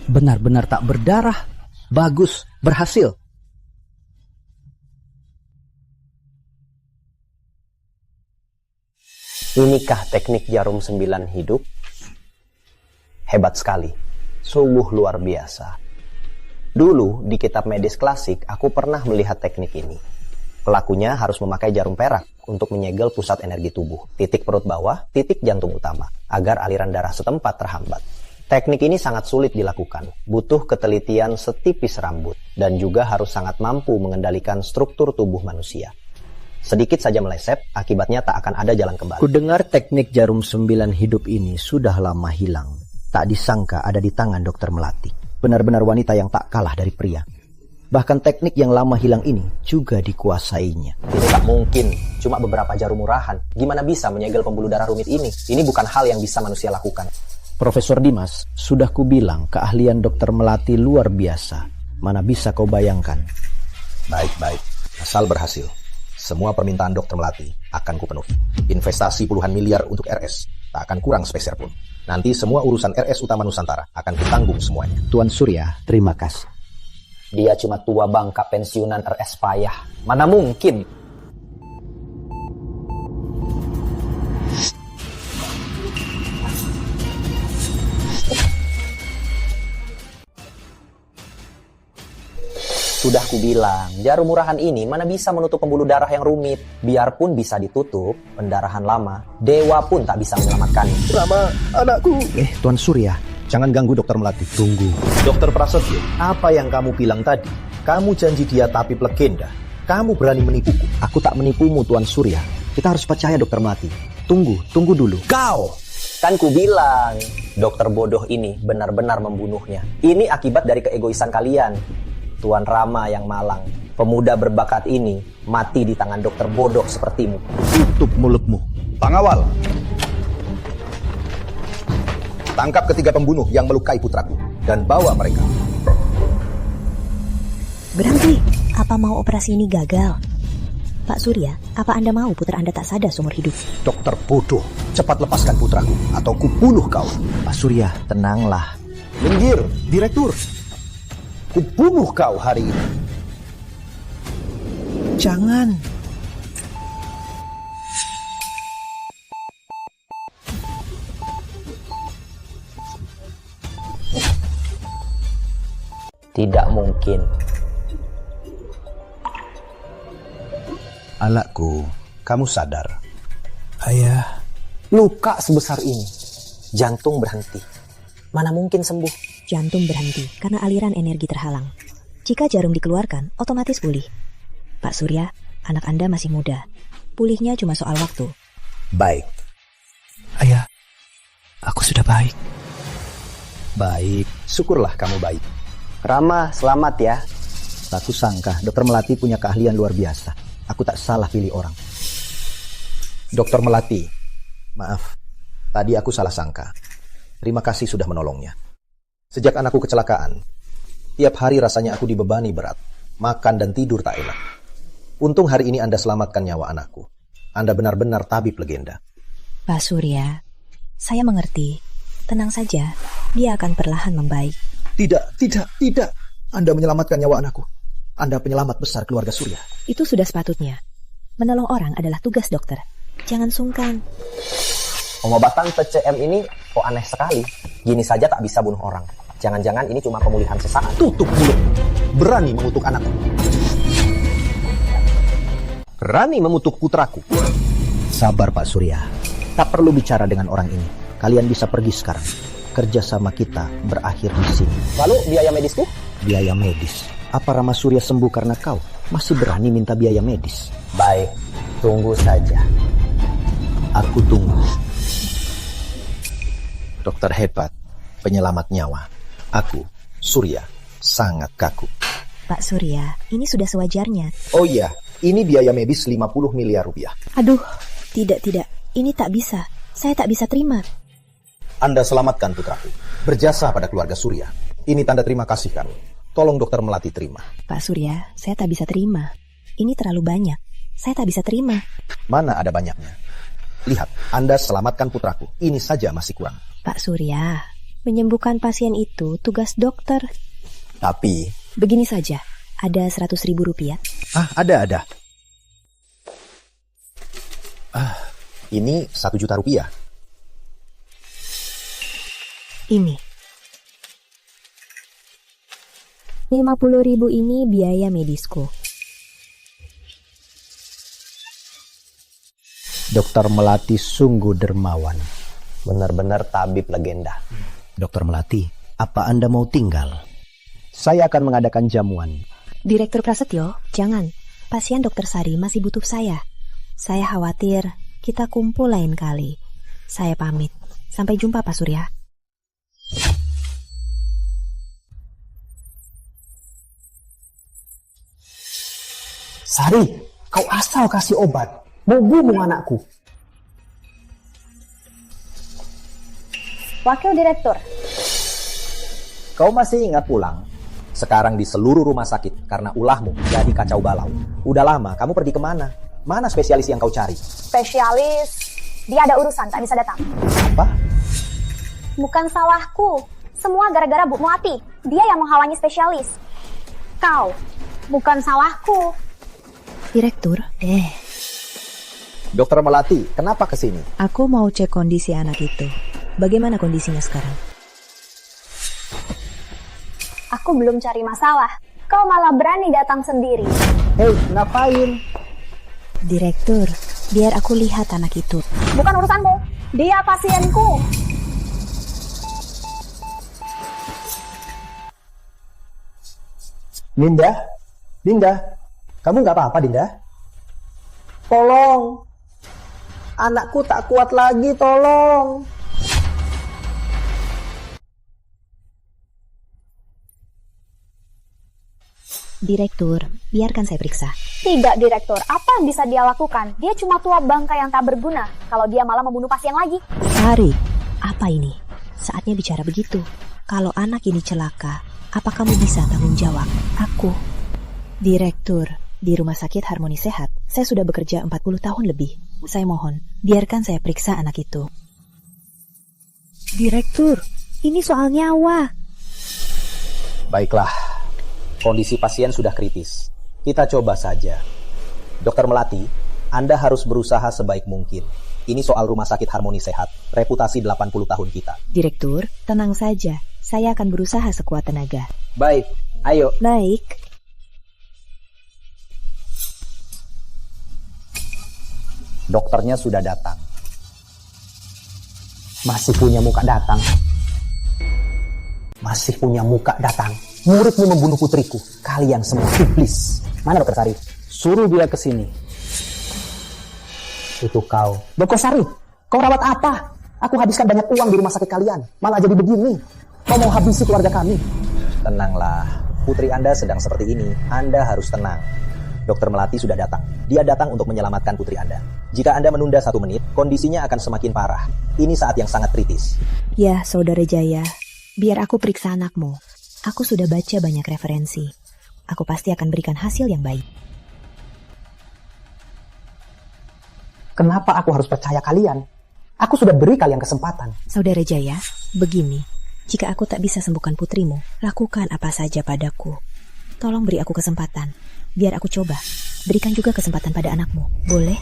Benar-benar tak berdarah. Bagus, berhasil. Inikah teknik jarum 9 hidup? Hebat sekali. Sungguh luar biasa. Dulu di kitab medis klasik, aku pernah melihat teknik ini. Pelakunya harus memakai jarum perak untuk menyegel pusat energi tubuh, titik perut bawah, titik jantung utama, agar aliran darah setempat terhambat. Teknik ini sangat sulit dilakukan, butuh ketelitian setipis rambut, dan juga harus sangat mampu mengendalikan struktur tubuh manusia. Sedikit saja meleset, akibatnya tak akan ada jalan kembali. Kudengar teknik jarum 9 hidup ini sudah lama hilang. Tak disangka ada di tangan Dokter Melati. Benar-benar wanita yang tak kalah dari pria. Bahkan teknik yang lama hilang ini juga dikuasainya. Ini tak mungkin, cuma beberapa jarum murahan. Gimana bisa menyegel pembuluh darah rumit ini? Ini bukan hal yang bisa manusia lakukan. Profesor Dimas, sudah kubilang keahlian Dokter Melati luar biasa. Mana bisa kau bayangkan? Baik-baik, asal berhasil. Semua permintaan Dokter Melati akan kupenuhi. Investasi puluhan miliar untuk RS, tak akan kurang sepeser pun. Nanti semua urusan RS Utama Nusantara akan ditanggung semuanya. Tuan Surya, terima kasih. Dia cuma tua bangka pensiunan RS payah. Mana mungkin? Sudah kubilang, jarum murahan ini mana bisa menutup pembuluh darah yang rumit. Biarpun bisa ditutup, pendarahan lama, dewa pun tak bisa menyelamatkannya. Rama, anakku. Tuan Surya, Jangan ganggu Dokter Melati. tunggu. Dokter Prasetyo, apa yang kamu bilang tadi? Kamu janji dia tabib legenda. Kamu berani menipuku. Aku tak menipumu, Tuan Surya. Kita harus percaya Dokter Melati. Tunggu dulu. Kau! Kan ku bilang, dokter bodoh ini benar-benar membunuhnya. Ini akibat dari keegoisan kalian. Tuan Rama yang malang, pemuda berbakat ini mati di tangan dokter bodoh sepertimu. Tutup mulutmu. Pengawal! Tangkap ketiga pembunuh yang melukai putraku dan bawa mereka. Berhenti. Apa mau operasi ini gagal? Pak Surya, apa Anda mau putra Anda tak sadar seumur hidup? Dokter bodoh, cepat lepaskan putraku atau kubunuh kau. Pak Surya, tenanglah. Minggir, Direktur. Kubunuh kau hari ini. Jangan. Tidak mungkin. Anakku, kamu sadar? Ayah. Luka sebesar ini. Jantung berhenti. Mana mungkin sembuh? Jantung berhenti karena aliran energi terhalang. Jika jarum dikeluarkan, otomatis pulih. Pak Surya, anak Anda masih muda. Pulihnya cuma soal waktu. Baik. Ayah, aku sudah baik. Baik, syukurlah kamu baik. Rama, selamat ya. Tak kusangka Dokter Melati punya keahlian luar biasa. Aku tak salah pilih orang. Dokter Melati, maaf, tadi aku salah sangka. Terima kasih sudah menolongnya. Sejak anakku kecelakaan, tiap hari rasanya aku dibebani berat. Makan dan tidur tak enak. Untung hari ini Anda selamatkan nyawa anakku. Anda benar-benar tabib legenda. Pak Surya, saya mengerti. Tenang saja, dia akan perlahan membaik. Tidak. Anda menyelamatkan nyawa anakku. Anda penyelamat besar keluarga Surya. Itu sudah sepatutnya. Menolong orang adalah tugas dokter. Jangan sungkan. Pengobatan TCM ini kok aneh sekali. Gini saja tak bisa bunuh orang. Jangan-jangan ini cuma pemulihan sesaat. Tutup mulut. Berani mengutuk anakku. Berani mengutuk putraku. Sabar Pak Surya. Tak perlu bicara dengan orang ini. Kalian bisa pergi sekarang. Kerjasama kita berakhir di sini. Lalu biaya medisku? Biaya medis. Apa Rama Surya sembuh karena kau? Masih berani minta biaya medis? Baik, tunggu saja. Aku tunggu. Dokter hebat, penyelamat nyawa. Aku, Surya, sangat kaku. Pak Surya, ini sudah sewajarnya. Oh iya, ini biaya medis 50 miliar rupiah. Aduh, tidak. Ini tak bisa. Saya tak bisa terima. Anda selamatkan putraku. Berjasa pada keluarga Surya. Ini tanda terima kasih kami. Tolong Dokter Melati terima. Pak Surya, saya tak bisa terima. Ini terlalu banyak. Saya tak bisa terima. Mana ada banyaknya? Lihat, Anda selamatkan putraku. Ini saja masih kurang. Pak Surya, menyembuhkan pasien itu tugas dokter. Tapi... Begini saja, ada 100.000 rupiah. ada. Ini 1 juta rupiah. Ini. 50.000 ini biaya medisku. Dokter Melati sungguh dermawan. Benar-benar tabib legenda. Dokter Melati, apa Anda mau tinggal? Saya akan mengadakan jamuan. Direktur Prasetyo, jangan. Pasien Dokter Sari masih butuh saya. Saya khawatir kita kumpul lain kali. Saya pamit. Sampai jumpa Pak Surya. Sari, kau asal kasih obat. Mau bunuh anakku. Wakil Direktur, Kau masih ingat pulang? Sekarang di seluruh rumah sakit karena ulahmu jadi kacau balau. Udah lama, kamu pergi kemana? Mana spesialis yang kau cari? spesialis, dia ada urusan, tak bisa datang. Apa? Bukan salahku. Semua gara-gara Bu Melati. Dia yang menghalangi spesialis. Kau, bukan salahku. Direktur, Dokter Melati, kenapa kesini? aku mau cek kondisi anak itu. Bagaimana kondisinya sekarang? Aku belum cari masalah. Kau malah berani datang sendiri. Hei, ngapain? Direktur, biar aku lihat anak itu. Bukan urusanmu. Dia pasienku. Dinda, kamu nggak apa-apa, Dinda? Tolong, anakku tak kuat lagi, tolong. Direktur, biarkan saya periksa. Tidak, Direktur. Apa yang bisa dia lakukan? Dia cuma tua bangka yang tak berguna. Kalau dia malah membunuh pasien lagi. Sari, apa ini? Saatnya bicara begitu. Kalau anak ini celaka, apa kamu bisa tanggung jawab? Aku, Direktur di Rumah Sakit Harmoni Sehat. Saya sudah bekerja 40 tahun lebih. Saya mohon, biarkan saya periksa anak itu. Direktur, ini soal nyawa. Baiklah, kondisi pasien sudah kritis. Kita coba saja. Dokter Melati, Anda harus berusaha sebaik mungkin. Ini soal Rumah Sakit Harmoni Sehat, reputasi 80 tahun kita. Direktur, tenang saja. Saya akan berusaha sekuat tenaga. Baik, ayo. Baik. Dokternya sudah datang. Masih punya muka datang. Muridmu membunuh putriku. Kalian semua iblis. Mana Dokter Sari? Suruh dia ke sini. Itu kau. Dokter Sari, kau rawat apa? Aku habiskan banyak uang di rumah sakit kalian. Malah jadi begini. Kau mau habisi keluarga kami. Tenanglah, putri Anda sedang seperti ini. Anda harus tenang. Dokter Melati sudah datang. Dia datang untuk menyelamatkan putri Anda. Jika Anda menunda 1 menit, kondisinya akan semakin parah. Ini saat yang sangat kritis. Ya, Saudara Jaya. Biar aku periksa anakmu. Aku sudah baca banyak referensi. Aku pasti akan berikan hasil yang baik. Kenapa aku harus percaya kalian? Aku sudah beri kalian kesempatan. Saudara Jaya, begini. Jika aku tak bisa sembuhkan putrimu, lakukan apa saja padaku. Tolong beri aku kesempatan. Biar aku coba. Berikan juga kesempatan pada anakmu. Boleh?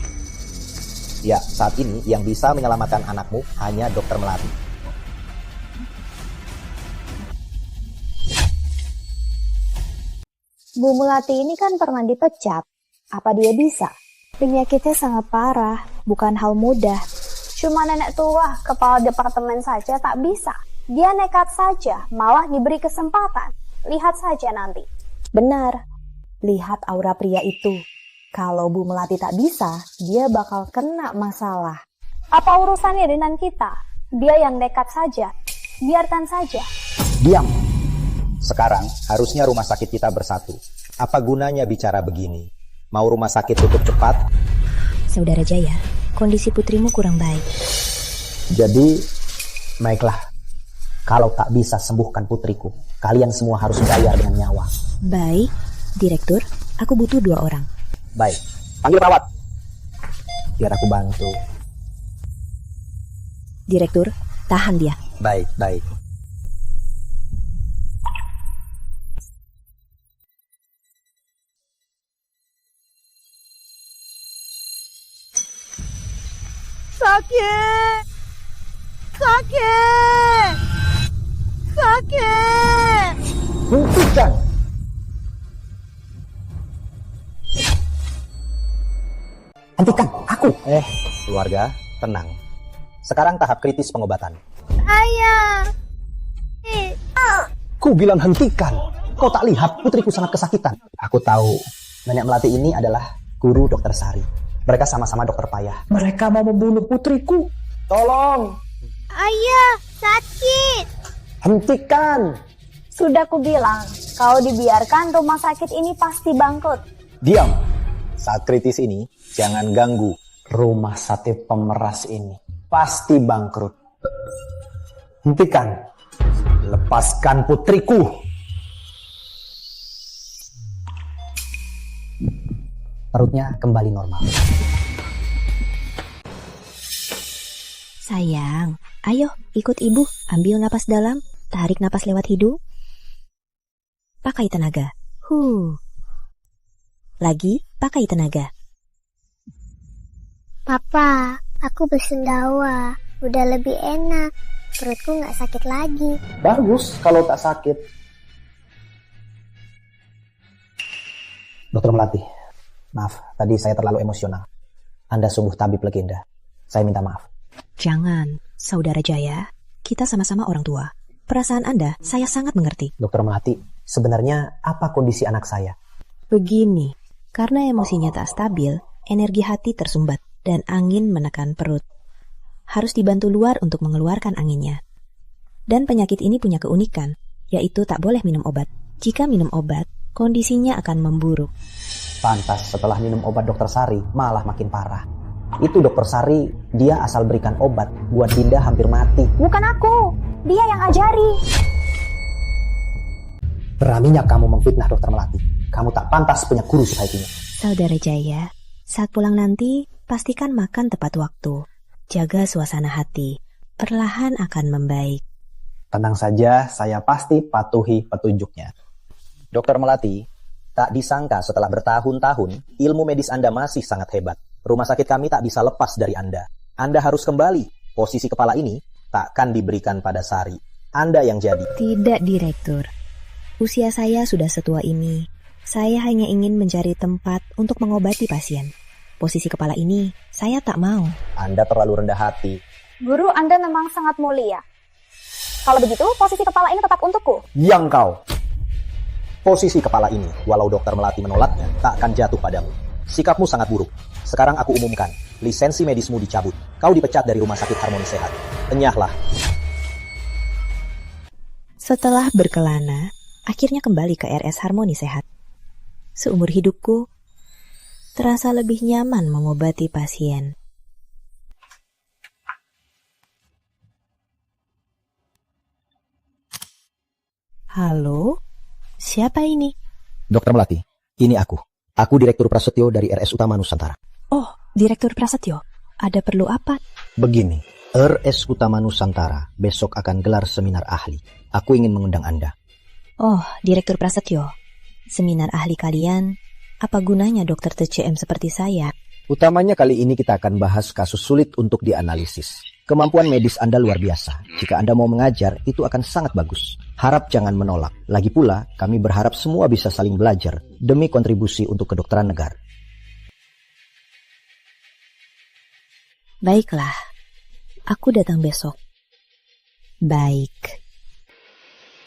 Ya, saat ini yang bisa menyelamatkan anakmu hanya Dokter Melati. Bu Melati ini kan pernah dipecat. Apa dia bisa? Penyakitnya sangat parah, bukan hal mudah. Cuma nenek tua, kepala departemen saja tak bisa. Dia nekat saja, malah diberi kesempatan. Lihat saja nanti. Benar. Lihat aura pria itu. Kalau Bu Melati tak bisa, dia bakal kena masalah. Apa urusannya dengan kita? Dia yang nekat saja. Biarkan saja. Diam. Sekarang harusnya rumah sakit kita bersatu. Apa gunanya bicara begini? Mau rumah sakit tutup cepat? Saudara Jaya, kondisi putrimu kurang baik. Jadi, baiklah. Kalau tak bisa sembuhkan putriku, kalian semua harus bayar dengan nyawa. Baik, Direktur, aku butuh 2 orang. Baik, panggil perawat. Biar aku bantu. Direktur, tahan dia. Baik, baik. Kakek! Kakek! Kakek! Hentikan! Hentikan, aku. Keluarga, tenang. Sekarang tahap kritis pengobatan. Ayah! Ku bilang hentikan. Kau tak lihat putriku sangat kesakitan. Aku tahu nenek melati ini adalah guru dokter Sari. Mereka sama-sama dokter payah. Mereka mau membunuh putriku. Tolong, Ayah! Sakit! hentikan. Sudah kubilang, kalau dibiarkan rumah sakit ini pasti bangkrut. Diam. Saat kritis ini, jangan ganggu. Rumah sate pemeras ini pasti bangkrut. Hentikan. Lepaskan putriku. Perutnya kembali normal. Sayang, ayo ikut ibu, ambil napas dalam, tarik napas lewat hidung. Pakai tenaga. Lagi, pakai tenaga. Papa, aku bersendawa. Udah lebih enak. Perutku nggak sakit lagi. Bagus kalau tak sakit. Dokter Melati, maaf, tadi saya terlalu emosional. Anda sungguh tabib legenda. Saya minta maaf. Jangan, Saudara Jaya, kita sama-sama orang tua. Perasaan Anda, saya sangat mengerti. Dokter Melati, sebenarnya apa kondisi anak saya? Begini, karena emosinya tak stabil, energi hati tersumbat, dan angin menekan perut. Harus dibantu luar untuk mengeluarkan anginnya. Dan penyakit ini punya keunikan, yaitu tak boleh minum obat. Jika minum obat, kondisinya akan memburuk. Pantas setelah minum obat dokter Sari, malah makin parah. Itu dokter Sari, dia asal berikan obat buat Dinda hampir mati. Bukan aku, dia yang ajari. Beraninya kamu memfitnah dokter Melati. Kamu tak pantas punya guru sebaik ini. Saudara Jaya, saat pulang nanti, pastikan makan tepat waktu. Jaga suasana hati, perlahan akan membaik. Tenang saja, saya pasti patuhi petunjuknya. Dokter Melati, tak disangka setelah bertahun-tahun, ilmu medis Anda masih sangat hebat. Rumah sakit kami tak bisa lepas dari Anda. Anda harus kembali. Posisi kepala ini takkan diberikan pada Sari. Anda yang jadi. Tidak, Direktur. Usia saya sudah setua ini. Saya hanya ingin mencari tempat untuk mengobati pasien. Posisi kepala ini, saya tak mau. Anda terlalu rendah hati. Guru Anda memang sangat mulia. Kalau begitu, posisi kepala ini tetap untukku. Diam kau. Posisi kepala ini, walau dokter Melati menolaknya, tak akan jatuh padamu. Sikapmu sangat buruk. Sekarang aku umumkan, lisensi medismu dicabut. Kau dipecat dari Rumah Sakit Harmoni Sehat. Enyahlah. Setelah berkelana, akhirnya kembali ke RS Harmoni Sehat. Seumur hidupku, terasa lebih nyaman mengobati pasien. Halo, siapa ini? Dokter Melati, ini aku. Aku Direktur Prasetyo dari RS Utama Nusantara. Oh, Direktur Prasetyo, ada perlu apa? Begini, RS Utama Nusantara besok akan gelar seminar ahli. Aku ingin mengundang Anda. Oh, Direktur Prasetyo, seminar ahli kalian, apa gunanya dokter TCM seperti saya? Utamanya kali ini kita akan bahas kasus sulit untuk dianalisis. Kemampuan medis Anda luar biasa. Jika Anda mau mengajar, itu akan sangat bagus. Harap jangan menolak. Lagi pula, kami berharap semua bisa saling belajar demi kontribusi untuk kedokteran negara. Baiklah, aku datang besok. Baik.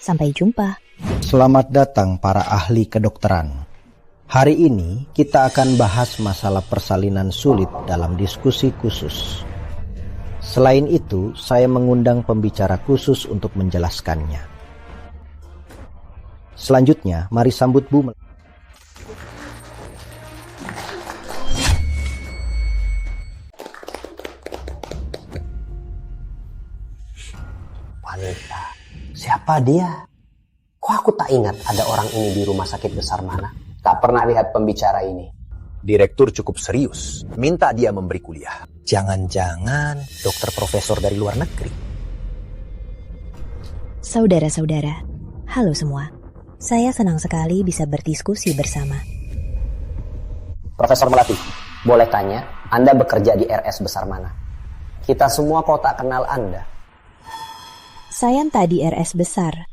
Sampai jumpa. Selamat datang para ahli kedokteran. Hari ini kita akan bahas masalah persalinan sulit dalam diskusi khusus. Selain itu, saya mengundang pembicara khusus untuk menjelaskannya. Selanjutnya, mari sambut Bu. Wanita, siapa dia? Kok aku tak ingat ada orang ini di rumah sakit besar mana? Tak pernah lihat pembicara ini. Direktur cukup serius, minta dia memberi kuliah. Jangan-jangan dokter profesor dari luar negeri. Saudara-saudara, halo semua. Saya senang sekali bisa berdiskusi bersama. Profesor Melati, boleh tanya, Anda bekerja di RS besar mana? Kita semua kok tak kenal Anda. Saya tadi RS besar,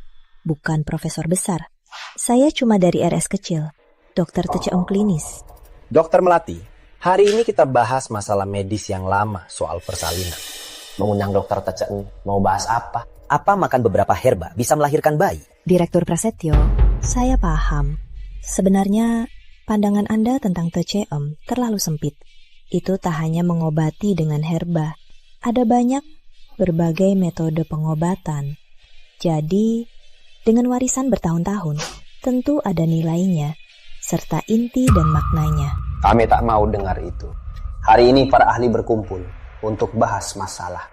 bukan profesor besar. Saya cuma dari RS kecil, dokter TCM klinis. Dokter Melati, hari ini kita bahas masalah medis yang lama soal persalinan. Mengundang dokter TCM, mau bahas apa? Apa makan beberapa herba bisa melahirkan bayi? Direktur Prasetyo, saya paham. Sebenarnya pandangan Anda tentang TCM terlalu sempit. Itu tak hanya mengobati dengan herba. Ada banyak berbagai metode pengobatan. Jadi, dengan warisan bertahun-tahun, tentu ada nilainya, serta inti dan maknanya. Kami tak mau dengar itu. Hari ini para ahli berkumpul untuk bahas masalah.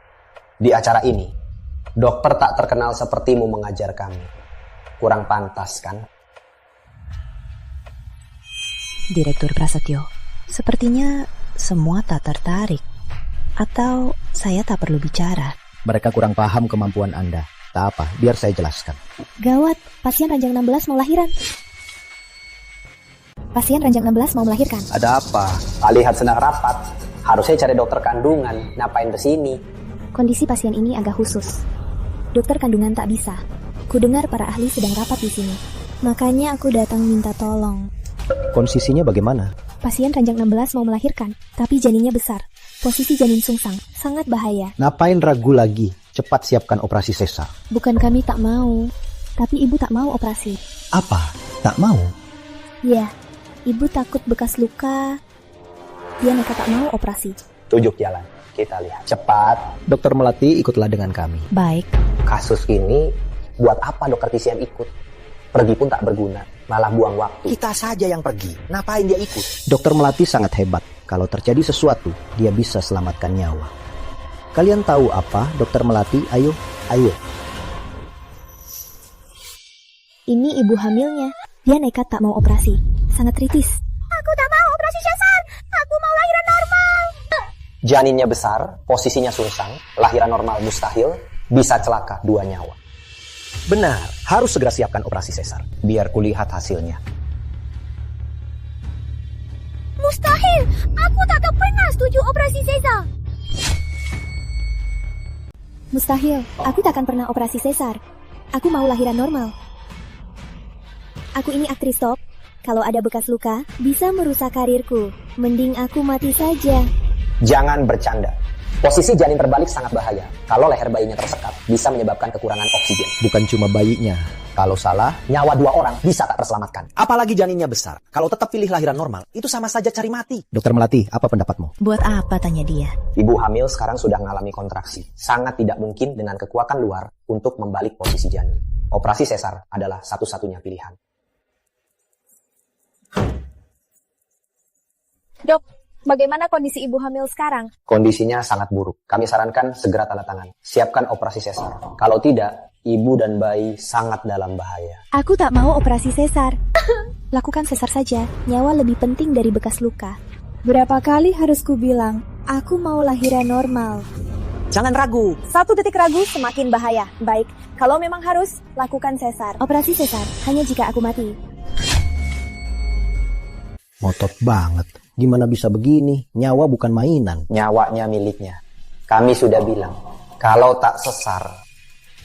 Di acara ini, dokter tak terkenal sepertimu mengajar kami. Kurang pantas, kan? Direktur Prasetyo, sepertinya semua tak tertarik. Atau saya tak perlu bicara? Mereka kurang paham kemampuan Anda. Tak apa, biar saya jelaskan. Gawat, pasien ranjang 16 mau lahiran. Pasien ranjang 16 mau melahirkan. Ada apa? Lihat sedang rapat. Harusnya cari dokter kandungan. Ngapain kesini? Kondisi pasien ini agak khusus. Dokter kandungan tak bisa. Kudengar para ahli sedang rapat di sini. Makanya aku datang minta tolong. Kondisinya bagaimana? Pasien ranjang 16 mau melahirkan, tapi janinnya besar. Posisi janin sungsang, sangat bahaya. Ngapain ragu lagi? Cepat siapkan operasi sesar. Bukan kami tak mau, tapi ibu tak mau operasi. Apa? Tak mau? Ya, ibu takut bekas luka. Dia nekat tak mau operasi. Tunjuk jalan, kita lihat. Cepat. Dokter Melati, ikutlah dengan kami. Baik. Kasus ini, buat apa dokter TCM ikut? Pergi pun tak berguna, malah buang waktu. Kita saja yang pergi. Ngapain dia ikut? Dokter Melati sangat hebat. Kalau terjadi sesuatu, dia bisa selamatkan nyawa. Kalian tahu apa, Dokter Melati? Ayo. Ini ibu hamilnya. Dia nekat tak mau operasi. Sangat kritis. Aku tak mau operasi sesar. Aku mau lahiran normal. Janinnya besar, posisinya sungsang, lahiran normal mustahil, bisa celaka 2 nyawa. Benar, harus segera siapkan operasi sesar. Biar kulihat hasilnya. Mustahil! Aku tak pernah setuju operasi sesar. Mustahil. Aku tak akan pernah operasi sesar. Aku mau lahiran normal. Aku ini aktris top. Kalau ada bekas luka, bisa merusak karirku. Mending aku mati saja. Jangan bercanda. Posisi janin terbalik sangat bahaya. Kalau leher bayinya tersekat, bisa menyebabkan kekurangan oksigen. Bukan cuma bayinya. Kalau salah, nyawa 2 orang bisa tak terselamatkan. Apalagi janinnya besar. Kalau tetap pilih lahiran normal, itu sama saja cari mati. Dokter Melati, apa pendapatmu? Buat apa, tanya dia. Ibu hamil sekarang sudah mengalami kontraksi. Sangat tidak mungkin dengan kekuatan luar untuk membalik posisi janin. Operasi sesar adalah satu-satunya pilihan. Dok, bagaimana kondisi ibu hamil sekarang? Kondisinya sangat buruk. Kami sarankan segera tanda tangan. Siapkan operasi sesar. Kalau tidak, ibu dan bayi sangat dalam bahaya. Aku tak mau operasi sesar. Lakukan sesar saja. Nyawa lebih penting dari bekas luka. Berapa kali harus ku bilang, aku mau lahiran normal. Jangan ragu. 1 detik ragu semakin bahaya. Baik, kalau memang harus, lakukan sesar. Operasi sesar, hanya jika aku mati. Ngotot banget. Gimana bisa begini? Nyawa bukan mainan. Nyawanya miliknya. Kami sudah bilang, kalau tak sesar,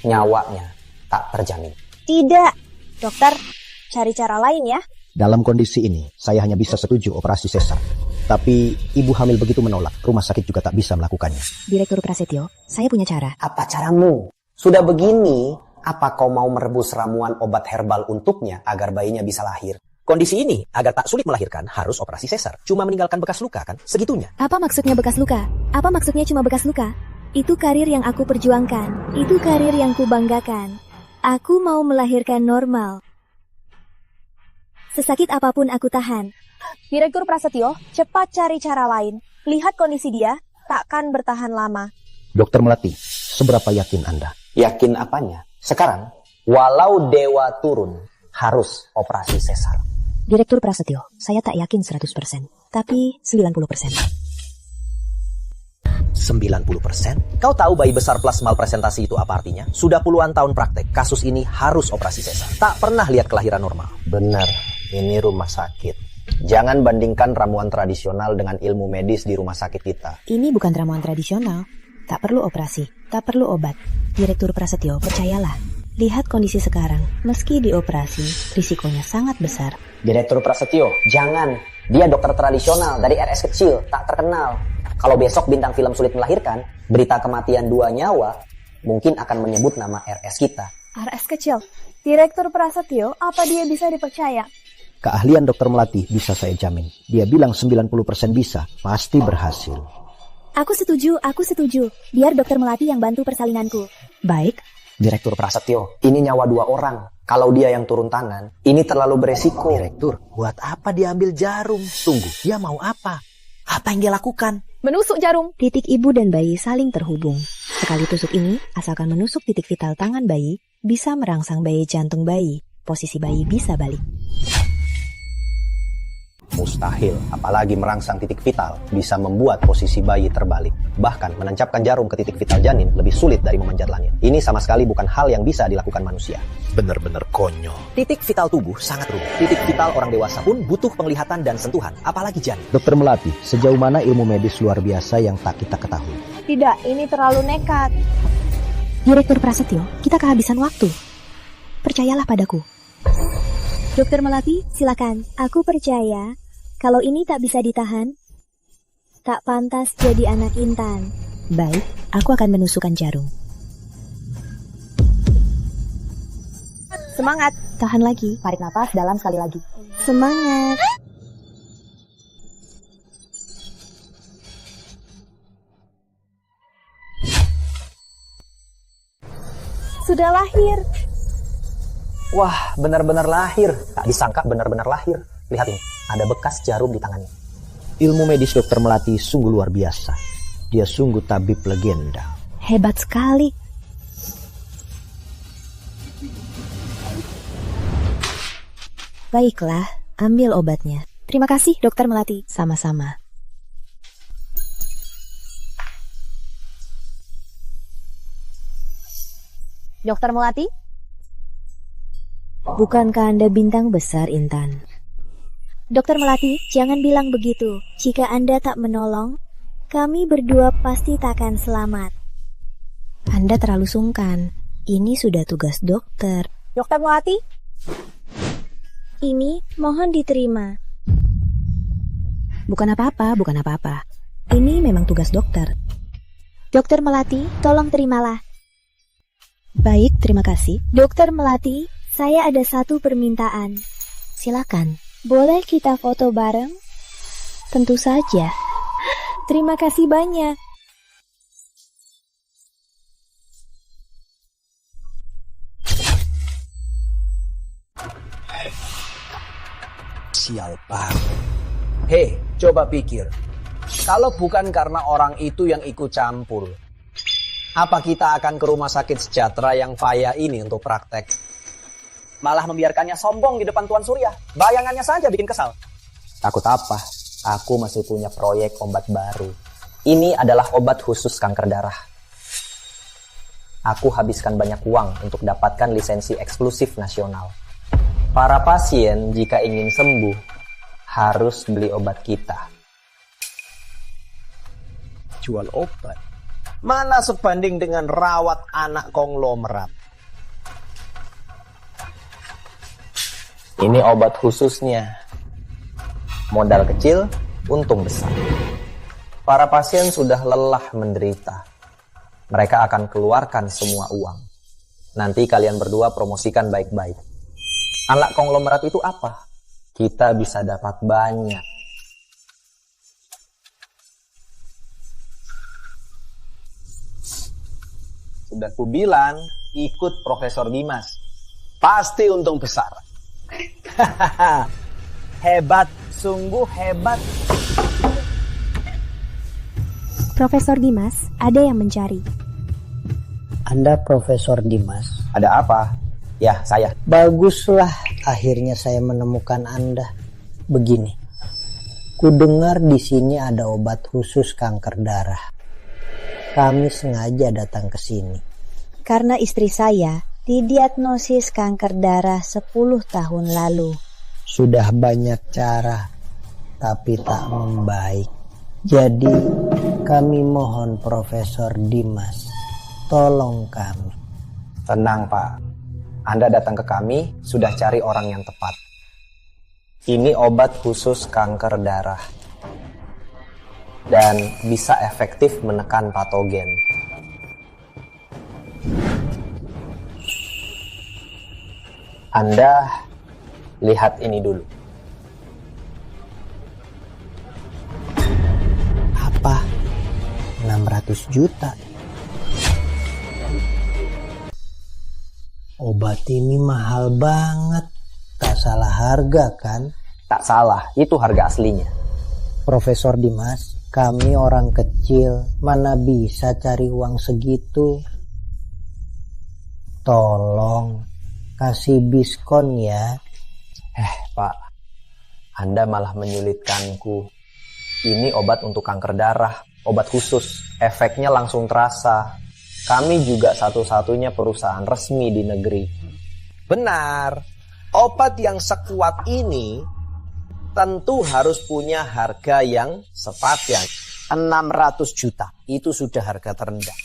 nyawanya tak terjamin. Tidak, dokter. Cari cara lain ya. Dalam kondisi ini, saya hanya bisa setuju operasi sesar. Tapi ibu hamil begitu menolak, rumah sakit juga tak bisa melakukannya. Direktur Prasetyo, saya punya cara. Apa caramu? Sudah begini, apa kau mau merebus ramuan obat herbal untuknya agar bayinya bisa lahir? Kondisi ini, agar tak sulit melahirkan, harus operasi sesar. Cuma meninggalkan bekas luka kan, segitunya. Apa maksudnya bekas luka? Apa maksudnya cuma bekas luka? Itu karir yang aku perjuangkan. Itu karir yang kubanggakan. Aku mau melahirkan normal. Sesakit apapun aku tahan. Direktur Prasetyo, cepat cari cara lain. Lihat kondisi dia, takkan bertahan lama. Dokter Melati, seberapa yakin Anda? Yakin apanya? Sekarang, walau dewa turun, harus operasi sesar. Direktur Prasetyo, saya tak yakin 100%, tapi 90%. 90%? Kau tahu bayi besar plus malpresentasi itu apa artinya? Sudah puluhan tahun praktek, kasus ini harus operasi sesar. Tak pernah lihat kelahiran normal. Benar, ini rumah sakit. Jangan bandingkan ramuan tradisional dengan ilmu medis di rumah sakit kita. Ini bukan ramuan tradisional, Tak perlu operasi, tak perlu obat. Direktur Prasetyo, percayalah. Lihat kondisi sekarang, meski dioperasi, risikonya sangat besar. Direktur Prasetyo, jangan. Dia dokter tradisional dari RS kecil, tak terkenal. Kalau besok bintang film sulit melahirkan, berita kematian 2 nyawa, mungkin akan menyebut nama RS kita. RS kecil. Direktur Prasetyo, apa dia bisa dipercaya? Keahlian Dokter Melati bisa saya jamin. Dia bilang 90% bisa, pasti berhasil. Aku setuju. Biar Dokter Melati yang bantu persalinanku. Baik, Direktur Prasetyo, ini nyawa 2 orang. Kalau dia yang turun tangan, ini terlalu beresiko. Direktur, buat apa dia ambil jarum? Tunggu, dia mau apa? Apa yang dia lakukan? Menusuk jarum. titik ibu dan bayi saling terhubung. Sekali tusuk ini, asalkan menusuk titik vital tangan bayi, bisa merangsang bayi jantung bayi. Posisi bayi bisa balik. Mustahil, apalagi merangsang titik vital, bisa membuat posisi bayi terbalik. Bahkan menancapkan jarum ke titik vital janin lebih sulit dari memanjat langit. Ini sama sekali bukan hal yang bisa dilakukan manusia. Bener-bener konyol. Titik vital tubuh sangat rumit. Titik vital orang dewasa pun butuh penglihatan dan sentuhan, apalagi janin. Dokter Melati, sejauh mana ilmu medis luar biasa yang tak kita ketahui? Tidak, ini terlalu nekat. Direktur Prasetyo, kita kehabisan waktu. Percayalah padaku. Dokter Melati, silakan. Aku percaya kalau ini tak bisa ditahan, tak pantas jadi anak Intan. Baik, aku akan menusukkan jarum. Semangat. Tahan lagi. Tarik nafas dalam sekali lagi. Semangat. Sudah lahir. Wah, benar-benar lahir. Tak disangka benar-benar lahir. Lihat ini, ada bekas jarum di tangannya. Ilmu medis Dokter Melati sungguh luar biasa. Dia sungguh tabib legenda. Hebat sekali. Baiklah, ambil obatnya. Terima kasih, Dokter Melati. Sama-sama. Dokter Melati? Bukankah Anda bintang besar, Intan? Dokter Melati, jangan bilang begitu. Jika Anda tak menolong, kami berdua pasti takkan selamat. Anda terlalu sungkan. Ini sudah tugas dokter. Dokter Melati? Ini mohon diterima. Bukan apa-apa, bukan apa-apa. Ini memang tugas dokter. Dokter Melati, tolong terimalah. Baik, terima kasih. Dokter Melati, saya ada satu permintaan. Silakan. Boleh kita foto bareng? Tentu saja. Terima kasih banyak. Sial banget. Hei, coba pikir. Kalau bukan karena orang itu yang ikut campur, apa kita akan ke rumah sakit sejahtera yang payah ini untuk praktek? Malah membiarkannya sombong di depan Tuan Surya. Bayangannya saja bikin kesal. Takut apa? Aku masih punya proyek obat baru. Ini adalah obat khusus kanker darah. Aku habiskan banyak uang untuk dapatkan lisensi eksklusif nasional. Para pasien jika ingin sembuh, harus beli obat kita. Jual obat? Mana sebanding dengan rawat anak konglomerat? Ini obat khususnya. Modal kecil, untung besar. Para pasien sudah lelah menderita. Mereka akan keluarkan semua uang. Nanti kalian berdua promosikan baik-baik. Anak konglomerat itu apa? Kita bisa dapat banyak. Sudah kubilang, ikut Profesor Dimas. Pasti untung besar. Hebat, sungguh hebat. Profesor Dimas, ada yang mencari. Anda Profesor Dimas? Ada apa? Ya, saya. Baguslah, akhirnya saya menemukan Anda. Begini, ku dengar di sini ada obat khusus kanker darah. Kami sengaja datang ke sini. Karena istri saya didiagnosis kanker darah 10 tahun lalu. Sudah banyak cara, tapi tak membaik. Jadi kami mohon Profesor Dimas, tolong kami. Tenang Pak, Anda datang ke kami sudah cari orang yang tepat. Ini obat khusus kanker darah dan bisa efektif menekan patogen. Anda lihat ini dulu. Apa? 600 juta? Obat ini mahal banget. Tak salah harga kan? Tak salah, itu harga aslinya. Profesor Dimas, kami orang kecil, mana bisa cari uang segitu? Tolong, kasih diskon ya. Pak, Anda malah menyulitkanku. Ini obat untuk kanker darah, obat khusus, efeknya langsung terasa. Kami juga satu-satunya perusahaan resmi di negeri. Benar, obat yang sekuat ini tentu harus punya harga yang sepadan. 600 juta, itu sudah harga terendah.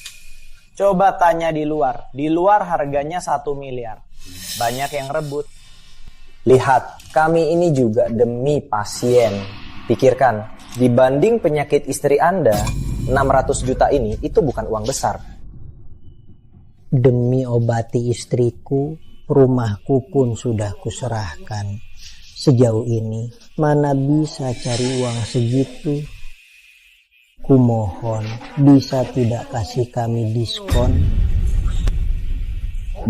Coba tanya di luar harganya 1 miliar. Banyak yang rebut. Lihat, kami ini juga demi pasien. Pikirkan, dibanding penyakit istri Anda, 600 juta ini itu bukan uang besar. Demi obati istriku, rumahku pun sudah kuserahkan. Sejauh ini, mana bisa cari uang segitu? Kumohon, bisa tidak kasih kami diskon?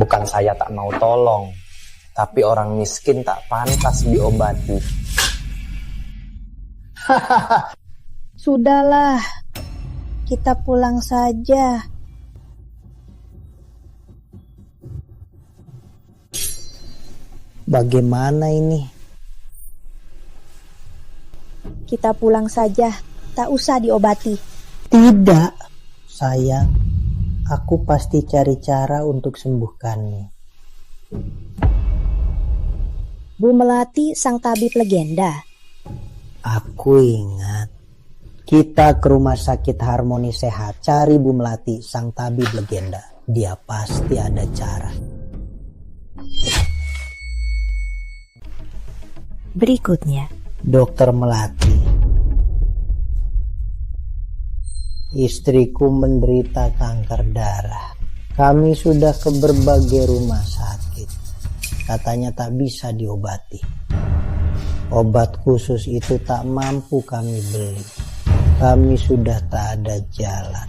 Bukan saya tak mau tolong, tapi orang miskin tak pantas diobati. Sudahlah, kita pulang saja. Bagaimana ini? Kita pulang saja, tak usah diobati. Tidak, sayang. Aku pasti cari cara untuk sembuhkanmu. Bu Melati, sang tabib legenda. Aku ingat. Kita ke rumah sakit Harmoni Sehat, cari Bu Melati, sang tabib legenda. Dia pasti ada cara. Berikutnya, Dokter Melati. Istriku menderita kanker darah. Kami sudah ke berbagai rumah sakit. Katanya tak bisa diobati. Obat khusus itu tak mampu kami beli. Kami sudah tak ada jalan.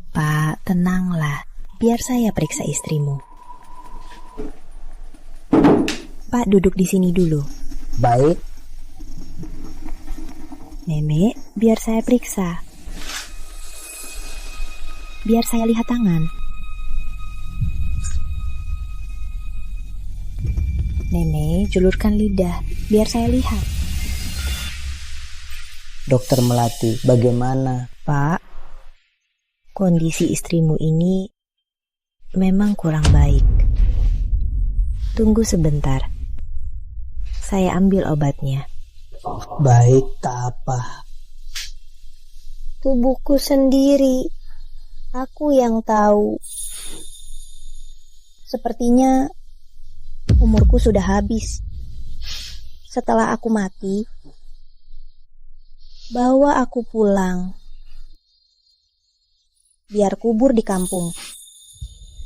Pak, tenanglah. Biar saya periksa istrimu. Pak, duduk di sini dulu. Baik. Nenek, biar saya periksa. Biar saya lihat tangan. Nenek, julurkan lidah. Biar saya lihat. Dokter Melati, bagaimana? Pak, kondisi istrimu ini memang kurang baik. Tunggu sebentar. Saya ambil obatnya. Baik, tak apa. Tubuhku sendiri. Aku yang tahu. Sepertinya umurku sudah habis. Setelah aku mati, bawa aku pulang. Biar kubur di kampung.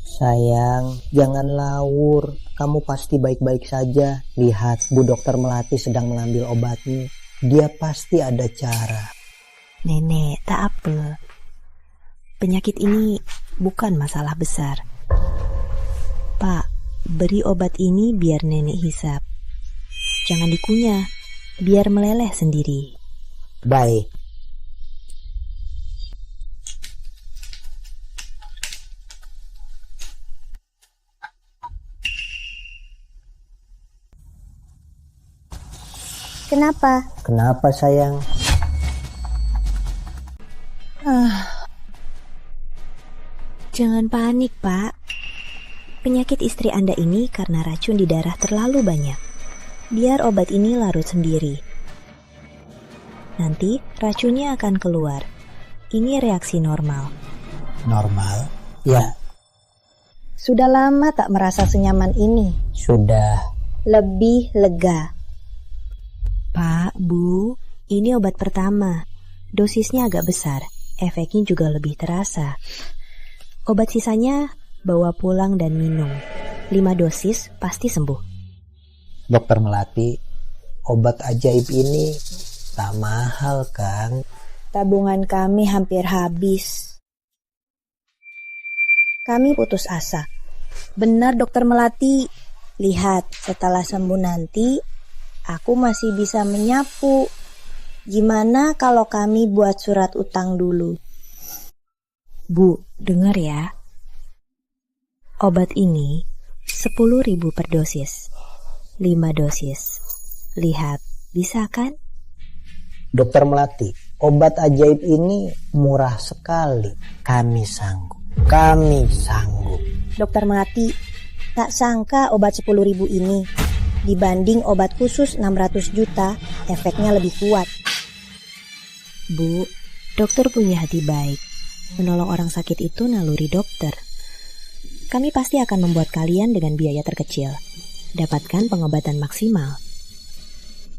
Sayang, jangan lawur. Kamu pasti baik-baik saja. Lihat, Bu Dokter Melati sedang mengambil obatmu. Dia pasti ada cara. Nenek, tak apa. Penyakit ini bukan masalah besar. Pak, beri obat ini biar nenek hisap. Jangan dikunyah, biar meleleh sendiri. Baik. Kenapa? Kenapa sayang? Jangan panik, Pak. Penyakit istri Anda ini karena racun di darah terlalu banyak. Biar obat ini larut sendiri. Nanti racunnya akan keluar. Ini reaksi normal. Normal? Ya, Sudah lama tak merasa senyaman ini. sudah. Lebih lega. Pak, Bu, ini obat pertama. Dosisnya agak besar. Efeknya juga lebih terasa. Obat sisanya bawa pulang dan minum. 5 dosis pasti sembuh. Dokter Melati, obat ajaib ini tak mahal, Kang. Tabungan kami hampir habis. Kami putus asa. Benar Dokter Melati. Lihat, setelah sembuh nanti, aku masih bisa menyapu. Gimana kalau kami buat surat utang dulu? Bu, dengar ya. Obat ini 10.000 per dosis. 5 dosis. Lihat, bisa kan? Dokter Melati, obat ajaib ini murah sekali. Kami sanggup. Kami sanggup. Dokter Melati, tak sangka obat 10.000 ini dibanding obat khusus 600 juta, efeknya lebih kuat. Bu, dokter punya hati baik. Menolong orang sakit itu naluri dokter. Kami pasti akan membuat kalian dengan biaya terkecil. Dapatkan pengobatan maksimal.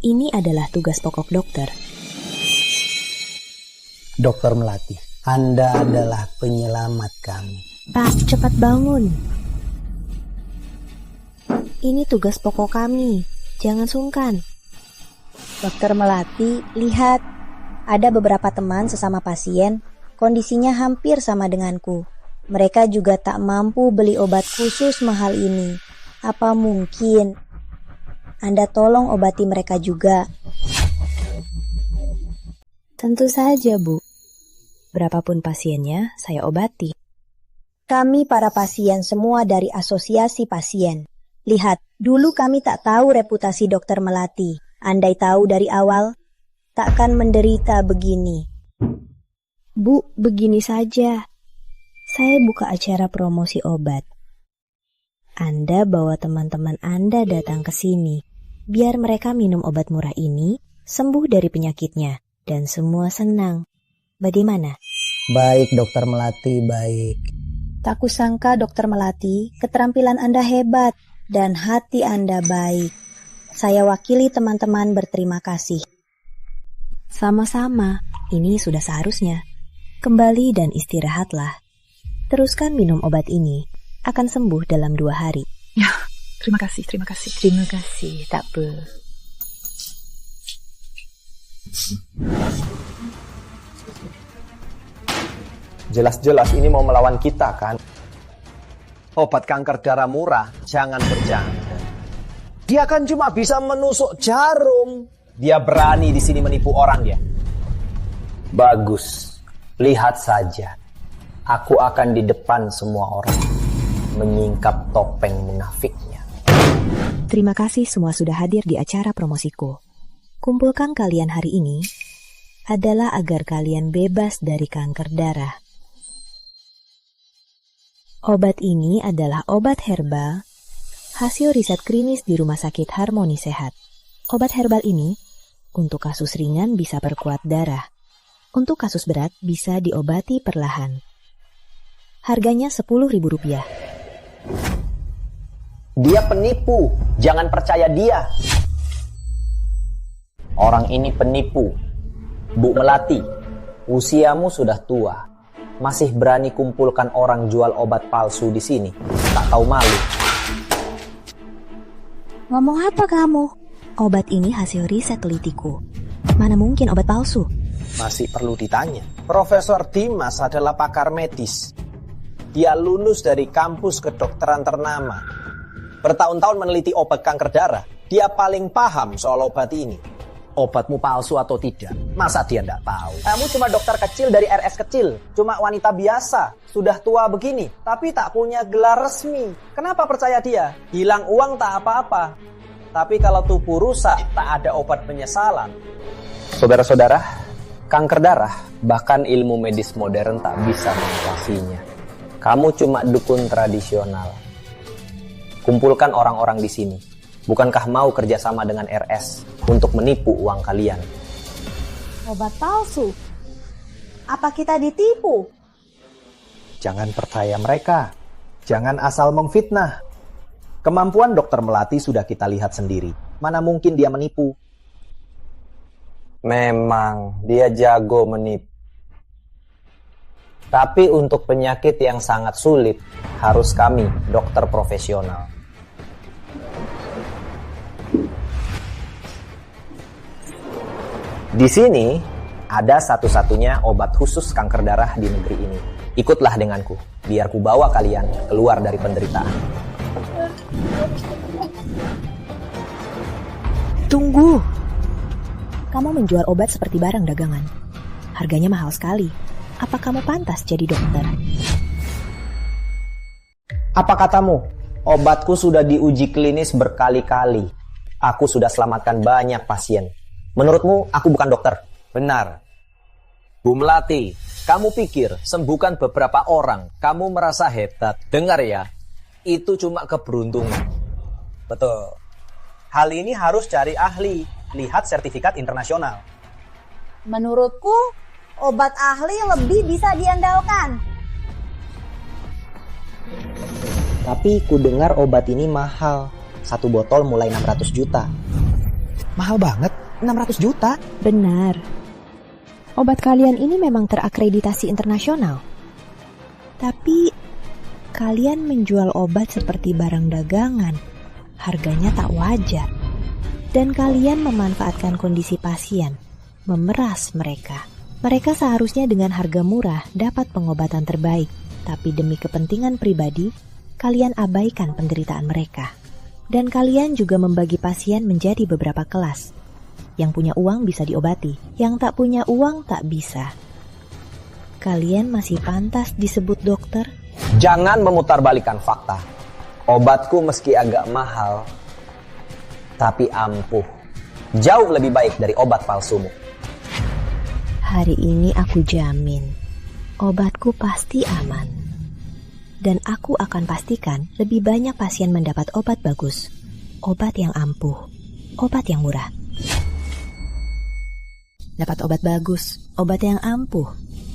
Ini adalah tugas pokok dokter. Dokter Melati, Anda adalah penyelamat kami. Pak, cepat bangun. Ini tugas pokok kami. Jangan sungkan. Dokter Melati, lihat. Ada beberapa teman sesama pasien, kondisinya hampir sama denganku. Mereka juga tak mampu beli obat khusus mahal ini. Apa mungkin Anda tolong obati mereka juga? Tentu saja, Bu. Berapapun pasiennya, saya obati. Kami para pasien semua dari asosiasi pasien. Lihat, dulu kami tak tahu reputasi Dokter Melati. Andai tahu dari awal, takkan menderita begini. Bu, begini saja. Saya buka acara promosi obat. Anda bawa teman-teman Anda datang ke sini, biar mereka minum obat murah ini, sembuh dari penyakitnya, dan semua senang. Bagaimana? Baik, Dokter Melati, baik. Tak kusangka Dokter Melati, keterampilan Anda hebat, dan hati Anda baik. Saya wakili teman-teman berterima kasih. Sama-sama, ini sudah seharusnya. Kembali dan istirahatlah. Teruskan minum obat ini, akan sembuh dalam 2 hari. Ya, terima kasih. Terima kasih, tak apa. Jelas-jelas ini mau melawan kita kan? Obat kanker darah murah, jangan bercanda. Dia kan cuma bisa menusuk jarum. Dia berani di sini menipu orang dia. Bagus, lihat saja. Aku akan di depan semua orang, menyingkap topeng munafiknya. Terima kasih semua sudah hadir di acara promosiku. Kumpulkan kalian hari ini adalah agar kalian bebas dari kanker darah. Obat ini adalah obat herbal hasil riset klinis di Rumah Sakit Harmoni Sehat. Obat herbal ini untuk kasus ringan bisa perkuat darah. Untuk kasus berat bisa diobati perlahan. Harganya Rp10.000. Dia penipu, jangan percaya dia. Orang ini penipu. Bu Melati, usiamu sudah tua. Masih berani kumpulkan orang jual obat palsu di sini. Tak tahu malu. Ngomong apa kamu? Obat ini hasil riset telitiku. Mana mungkin obat palsu? Masih perlu ditanya. Profesor Dimas adalah pakar medis. Dia lulus dari kampus kedokteran ternama. Bertahun-tahun meneliti obat kanker darah. Dia paling paham soal obat ini. Obatmu palsu atau tidak? Masa dia tidak tahu? Kamu cuma dokter kecil dari RS kecil. Cuma wanita biasa. Sudah tua begini. Tapi tak punya gelar resmi. Kenapa percaya dia? Hilang uang tak apa-apa. Tapi kalau tubuh rusak, tak ada obat penyesalan. Saudara-saudara, kanker darah, bahkan ilmu medis modern tak bisa mengatasinya. Kamu cuma dukun tradisional. Kumpulkan orang-orang di sini. Bukankah mau kerjasama dengan RS untuk menipu uang kalian? Obat palsu? Apa kita ditipu? Jangan percaya mereka. Jangan asal memfitnah. Kemampuan Dokter Melati sudah kita lihat sendiri. Mana mungkin dia menipu? Memang dia jago menipu. Tapi untuk penyakit yang sangat sulit, harus kami, dokter profesional. Di sini ada satu-satunya obat khusus kanker darah di negeri ini. Ikutlah denganku, biar ku bawa kalian keluar dari penderitaan. Tunggu. Kamu menjual obat seperti barang dagangan. Harganya mahal sekali. Apa kamu pantas jadi dokter? Apa katamu? Obatku sudah diuji klinis berkali-kali. Aku sudah selamatkan banyak pasien. Menurutmu, aku bukan dokter? Benar. Bu Melati, kamu pikir sembuhkan beberapa orang, kamu merasa hebat. Dengar ya, itu cuma keberuntungan. Betul. Hal ini harus cari ahli. Lihat sertifikat internasional. Menurutku, obat ahli lebih bisa diandalkan. Tapi ku dengar obat ini mahal. Satu botol mulai 600 juta. Mahal banget, 600 juta? Benar. Obat kalian ini memang terakreditasi internasional. Tapi kalian menjual obat seperti barang dagangan. Harganya tak wajar. Dan kalian memanfaatkan kondisi pasien, memeras mereka. Mereka seharusnya dengan harga murah dapat pengobatan terbaik, tapi demi kepentingan pribadi, kalian abaikan penderitaan mereka. Dan kalian juga membagi pasien menjadi beberapa kelas. Yang punya uang bisa diobati, yang tak punya uang tak bisa. Kalian masih pantas disebut dokter? Jangan memutarbalikkan fakta. Obatku meski agak mahal, tapi ampuh. Jauh lebih baik dari obat palsumu. Hari ini aku jamin, obatku pasti aman. Dan aku akan pastikan lebih banyak pasien mendapat obat bagus. Obat yang ampuh, obat yang murah. Dapat obat bagus, obat yang ampuh,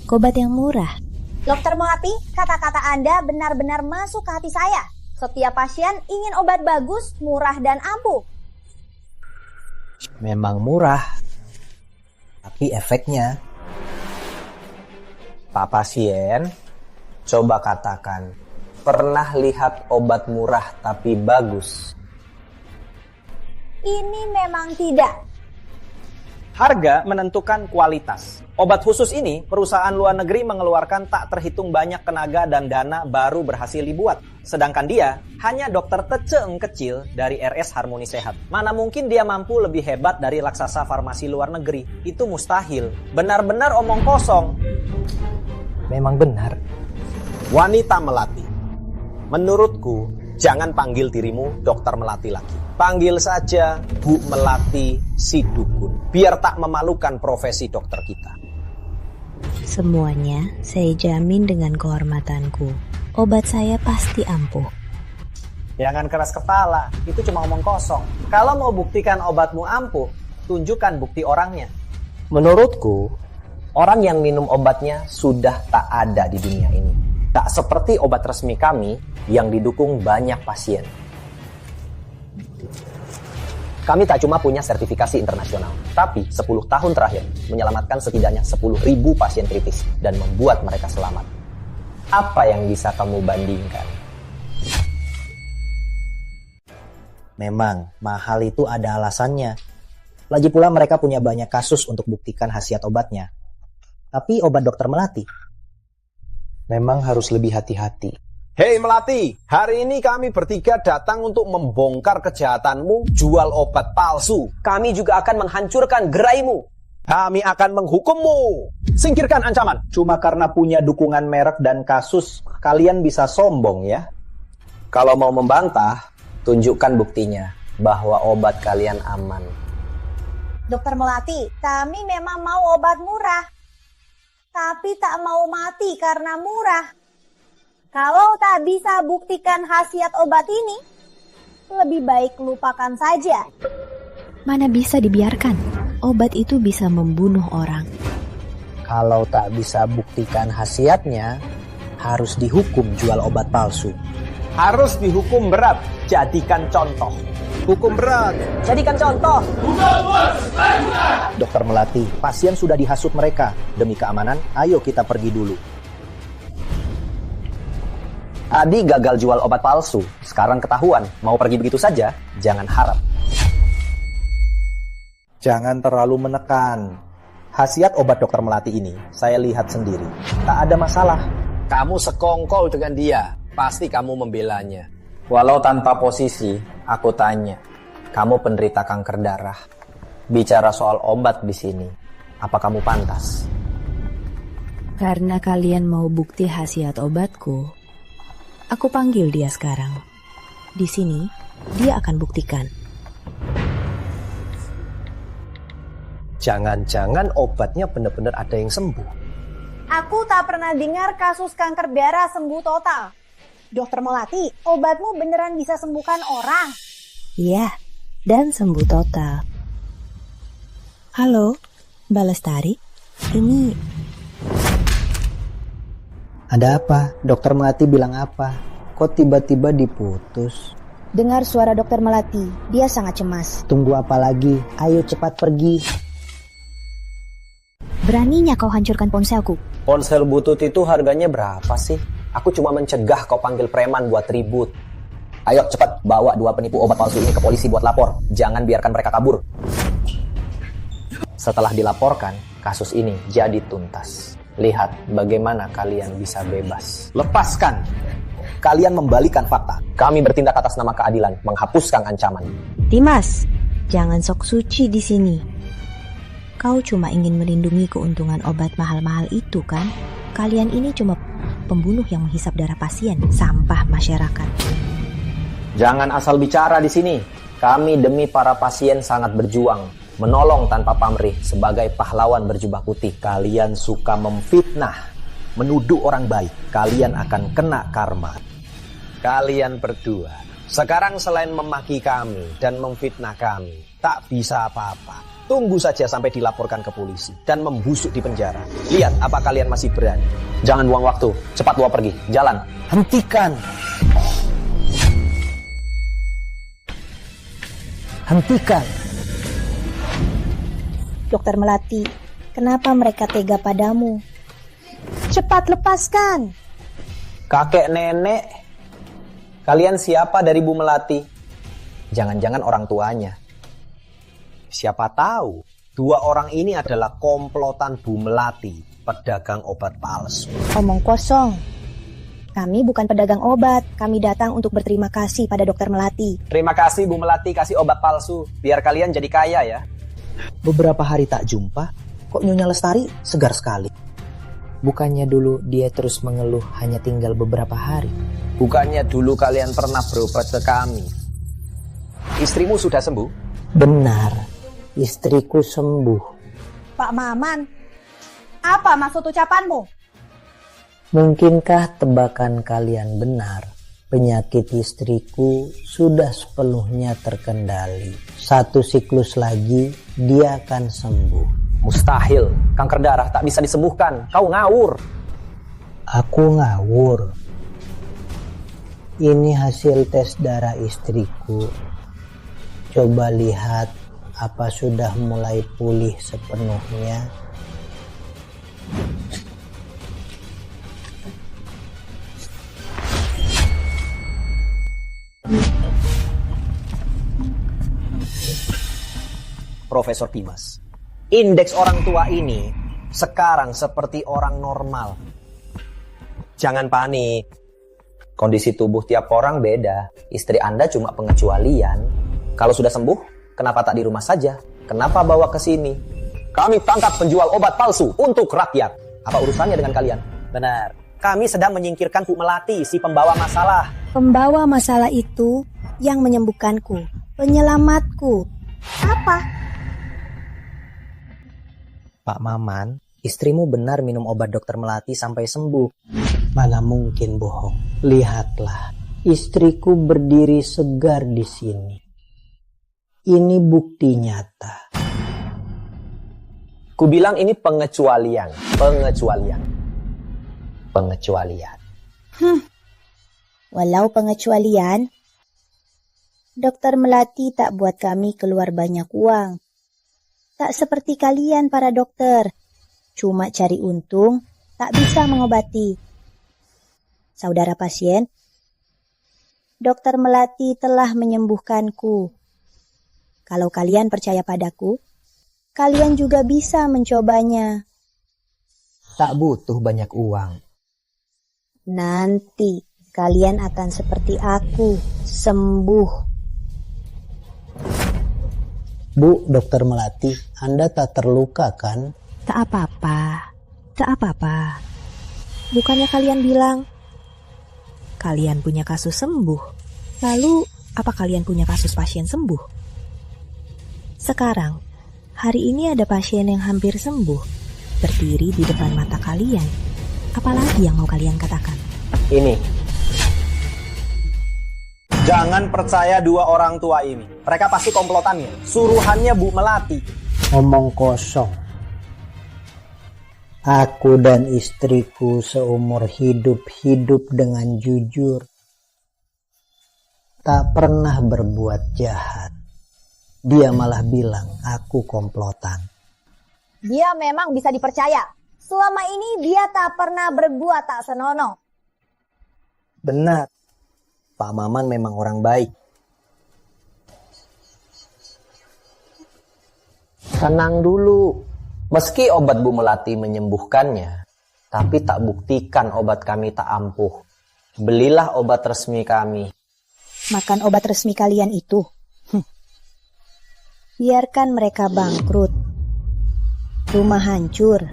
obat yang murah. Dokter Melati, kata-kata Anda benar-benar masuk ke hati saya. Setiap pasien ingin obat bagus, murah, dan ampuh. Memang murah, tapi efeknya. Pak pasien, coba katakan, pernah lihat obat murah tapi bagus? Ini memang tidak. Harga menentukan kualitas. Obat khusus ini, perusahaan luar negeri mengeluarkan tak terhitung banyak tenaga dan dana baru berhasil dibuat. Sedangkan dia hanya dokter teceeng kecil dari RS Harmoni Sehat. Mana mungkin dia mampu lebih hebat dari raksasa farmasi luar negeri? Itu mustahil. Benar-benar omong kosong. Memang benar. Wanita Melati, menurutku jangan panggil dirimu Dokter Melati lagi. Panggil saja Bu Melati si dukun, biar tak memalukan profesi dokter kita. Semuanya saya jamin dengan kehormatanku. Obat saya pasti ampuh. Jangan keras kepala, itu cuma omong kosong. Kalau mau buktikan obatmu ampuh, tunjukkan bukti orangnya. Menurutku, orang yang minum obatnya sudah tak ada di dunia ini. Tak seperti obat resmi kami yang didukung banyak pasien. Kami tak cuma punya sertifikasi internasional, tapi 10 tahun terakhir menyelamatkan setidaknya 10.000 pasien kritis dan membuat mereka selamat. Apa yang bisa kamu bandingkan? Memang, mahal itu ada alasannya. Lagi pula mereka punya banyak kasus untuk buktikan khasiat obatnya. Tapi obat Dokter Melati memang harus lebih hati-hati. Hei Melati, hari ini kami bertiga datang untuk membongkar kejahatanmu jual obat palsu. Kami juga akan menghancurkan geraimu. Kami akan menghukummu. Singkirkan ancaman. Cuma karena punya dukungan merek dan kasus, kalian bisa sombong ya? Kalau mau membantah, tunjukkan buktinya bahwa obat kalian aman. Dokter Melati, kami memang mau obat murah. Tapi tak mau mati karena murah. Kalau tak bisa buktikan khasiat obat ini, lebih baik lupakan saja. Mana bisa dibiarkan? obat itu bisa membunuh orang. Kalau tak bisa buktikan khasiatnya, harus dihukum jual obat palsu. Harus dihukum berat, jadikan contoh. Hukum berat. Jadikan contoh. Dokter Melati, pasien sudah dihasut mereka. Demi keamanan, ayo kita pergi dulu. Adi gagal jual obat palsu. Sekarang ketahuan. Mau pergi begitu saja? Jangan harap. Jangan terlalu menekan. Khasiat obat Dokter Melati ini, saya lihat sendiri. Tak ada masalah. Kamu sekongkol dengan dia. Pasti kamu membelanya. Walau tanpa posisi, aku tanya. Kamu penderita kanker darah. Bicara soal obat di sini, apa kamu pantas? Karena kalian mau bukti khasiat obatku, aku panggil dia sekarang. Di sini, dia akan buktikan. Jangan-jangan obatnya benar-benar ada yang sembuh. Aku tak pernah dengar kasus kanker darah sembuh total. Dokter Melati, obatmu beneran bisa sembuhkan orang? Iya, dan sembuh total. Halo, Mbak Lestari. Ini... Ada apa? Dokter Melati bilang apa? Kok tiba-tiba diputus? Dengar suara Dokter Melati, dia sangat cemas. Tunggu apa lagi? Ayo cepat pergi. Beraninya kau hancurkan ponselku. Ponsel butut itu harganya berapa sih? Aku cuma mencegah kau panggil preman buat ribut. Ayo cepat bawa 2 penipu obat palsu ini ke polisi buat lapor. Jangan biarkan mereka kabur. Setelah dilaporkan, kasus ini jadi tuntas. Lihat bagaimana kalian bisa bebas. Lepaskan. Kalian membalikan fakta. Kami bertindak atas nama keadilan, menghapuskan ancaman. Dimas, jangan sok suci di sini. Kau cuma ingin melindungi keuntungan obat mahal-mahal itu kan? Kalian ini cuma pembunuh yang menghisap darah pasien, sampah masyarakat. Jangan asal bicara di sini. Kami demi para pasien sangat berjuang, menolong tanpa pamrih sebagai pahlawan berjubah putih. Kalian suka memfitnah, menuduh orang baik. Kalian akan kena karma. Kalian berdua, sekarang selain memaki kami dan memfitnah kami, tak bisa apa-apa. Tunggu saja sampai dilaporkan ke polisi dan membusuk di penjara. Lihat apa kalian masih berani. Jangan buang waktu, cepat bawa pergi. Jalan. Hentikan. Hentikan. Dokter Melati, kenapa mereka tega padamu? Cepat lepaskan. Kakek nenek, kalian siapa dari Bu Melati? Jangan-jangan orang tuanya. Siapa tahu 2 orang ini adalah komplotan Bu Melati, pedagang obat palsu. Omong kosong. Kami bukan pedagang obat. Kami datang untuk berterima kasih pada Dokter Melati. Terima kasih Bu Melati kasih obat palsu. Biar kalian jadi kaya ya. Beberapa hari tak jumpa, kok Nyonya Lestari segar sekali. Bukannya dulu dia terus mengeluh hanya tinggal beberapa hari. Bukannya dulu kalian pernah berobat ke kami. Istrimu sudah sembuh? Benar. Istriku sembuh. Pak Maman, apa maksud ucapanmu? Mungkinkah tebakan kalian benar? Penyakit istriku sudah sepenuhnya terkendali. 1 siklus lagi, dia akan sembuh. Mustahil, kanker darah tak bisa disembuhkan. Kau ngawur. Aku ngawur. Ini hasil tes darah istriku. Coba lihat apa sudah mulai pulih sepenuhnya. Profesor Dimas, indeks orang tua ini sekarang seperti orang normal. Jangan panik. Kondisi tubuh tiap orang beda. Istri Anda cuma pengecualian. Kalau sudah sembuh, kenapa tak di rumah saja? Kenapa bawa ke sini? Kami tangkap penjual obat palsu untuk rakyat. Apa urusannya dengan kalian? Benar. Kami sedang menyingkirkan Bu Melati, si pembawa masalah. Pembawa masalah itu yang menyembuhkanku, penyelamatku. Apa? Pak Maman, istrimu benar minum obat Dokter Melati sampai sembuh. Mana mungkin bohong. Lihatlah, istriku berdiri segar di sini. Ini bukti nyata. Ku bilang ini pengecualian. Walau pengecualian, Dokter Melati tak buat kami keluar banyak uang. Tak seperti kalian para dokter, cuma cari untung, tak bisa mengobati. Saudara pasien, Dokter Melati telah menyembuhkanku. Kalau kalian percaya padaku, kalian juga bisa mencobanya. Tak butuh banyak uang. Nanti kalian akan seperti aku, sembuh. Bu, Dokter Melati, Anda tak terluka kan? Tak apa-apa. Bukannya kalian bilang kalian punya kasus sembuh. Lalu, apa kalian punya kasus pasien sembuh? Sekarang, hari ini ada pasien yang hampir sembuh, berdiri di depan mata kalian. Apalagi yang mau kalian katakan? Ini. Jangan percaya dua orang tua ini. Mereka pasti komplotannya. Suruhannya Bu Melati. Omong kosong. Aku dan istriku seumur hidup dengan jujur. Tak pernah berbuat jahat. Dia malah bilang aku komplotan. Dia memang bisa dipercaya. Selama ini dia tak pernah berbuat tak senonoh. Benar. Pak Maman memang orang baik. Tenang dulu. Meski obat Bu Melati menyembuhkannya, tapi tak buktikan obat kami tak ampuh. Belilah obat resmi kami. Makan obat resmi kalian itu. Biarkan mereka bangkrut. Rumah hancur.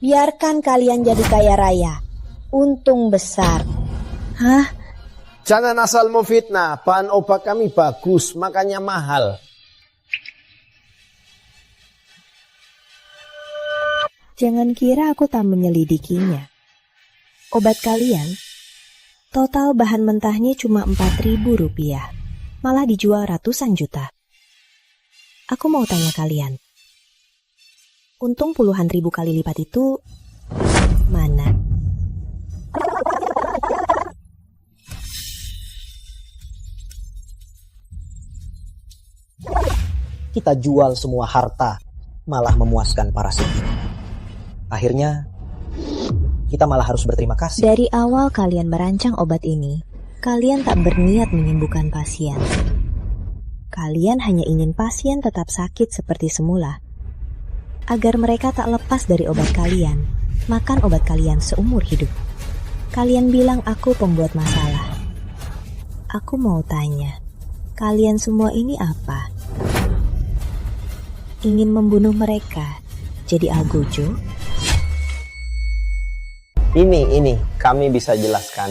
Biarkan kalian jadi kaya raya. Untung besar. Hah? Jangan asal mau fitnah. Bahan obat kami bagus, makanya mahal. Jangan kira aku tak menyelidikinya. Obat kalian, total bahan mentahnya cuma Rp4.000. Malah dijual ratusan juta. Aku mau tanya kalian. Untung puluhan ribu kali lipat itu mana? Kita jual semua harta, malah memuaskan para sakit. Akhirnya, kita malah harus berterima kasih. Dari awal kalian merancang obat ini, kalian tak berniat menyembuhkan pasien. Kalian hanya ingin pasien tetap sakit seperti semula. Agar mereka tak lepas dari obat kalian, makan obat kalian seumur hidup. Kalian bilang aku pembuat masalah. Aku mau tanya, kalian semua ini apa? Ingin membunuh mereka, jadi algojo? Ini, kami bisa jelaskan.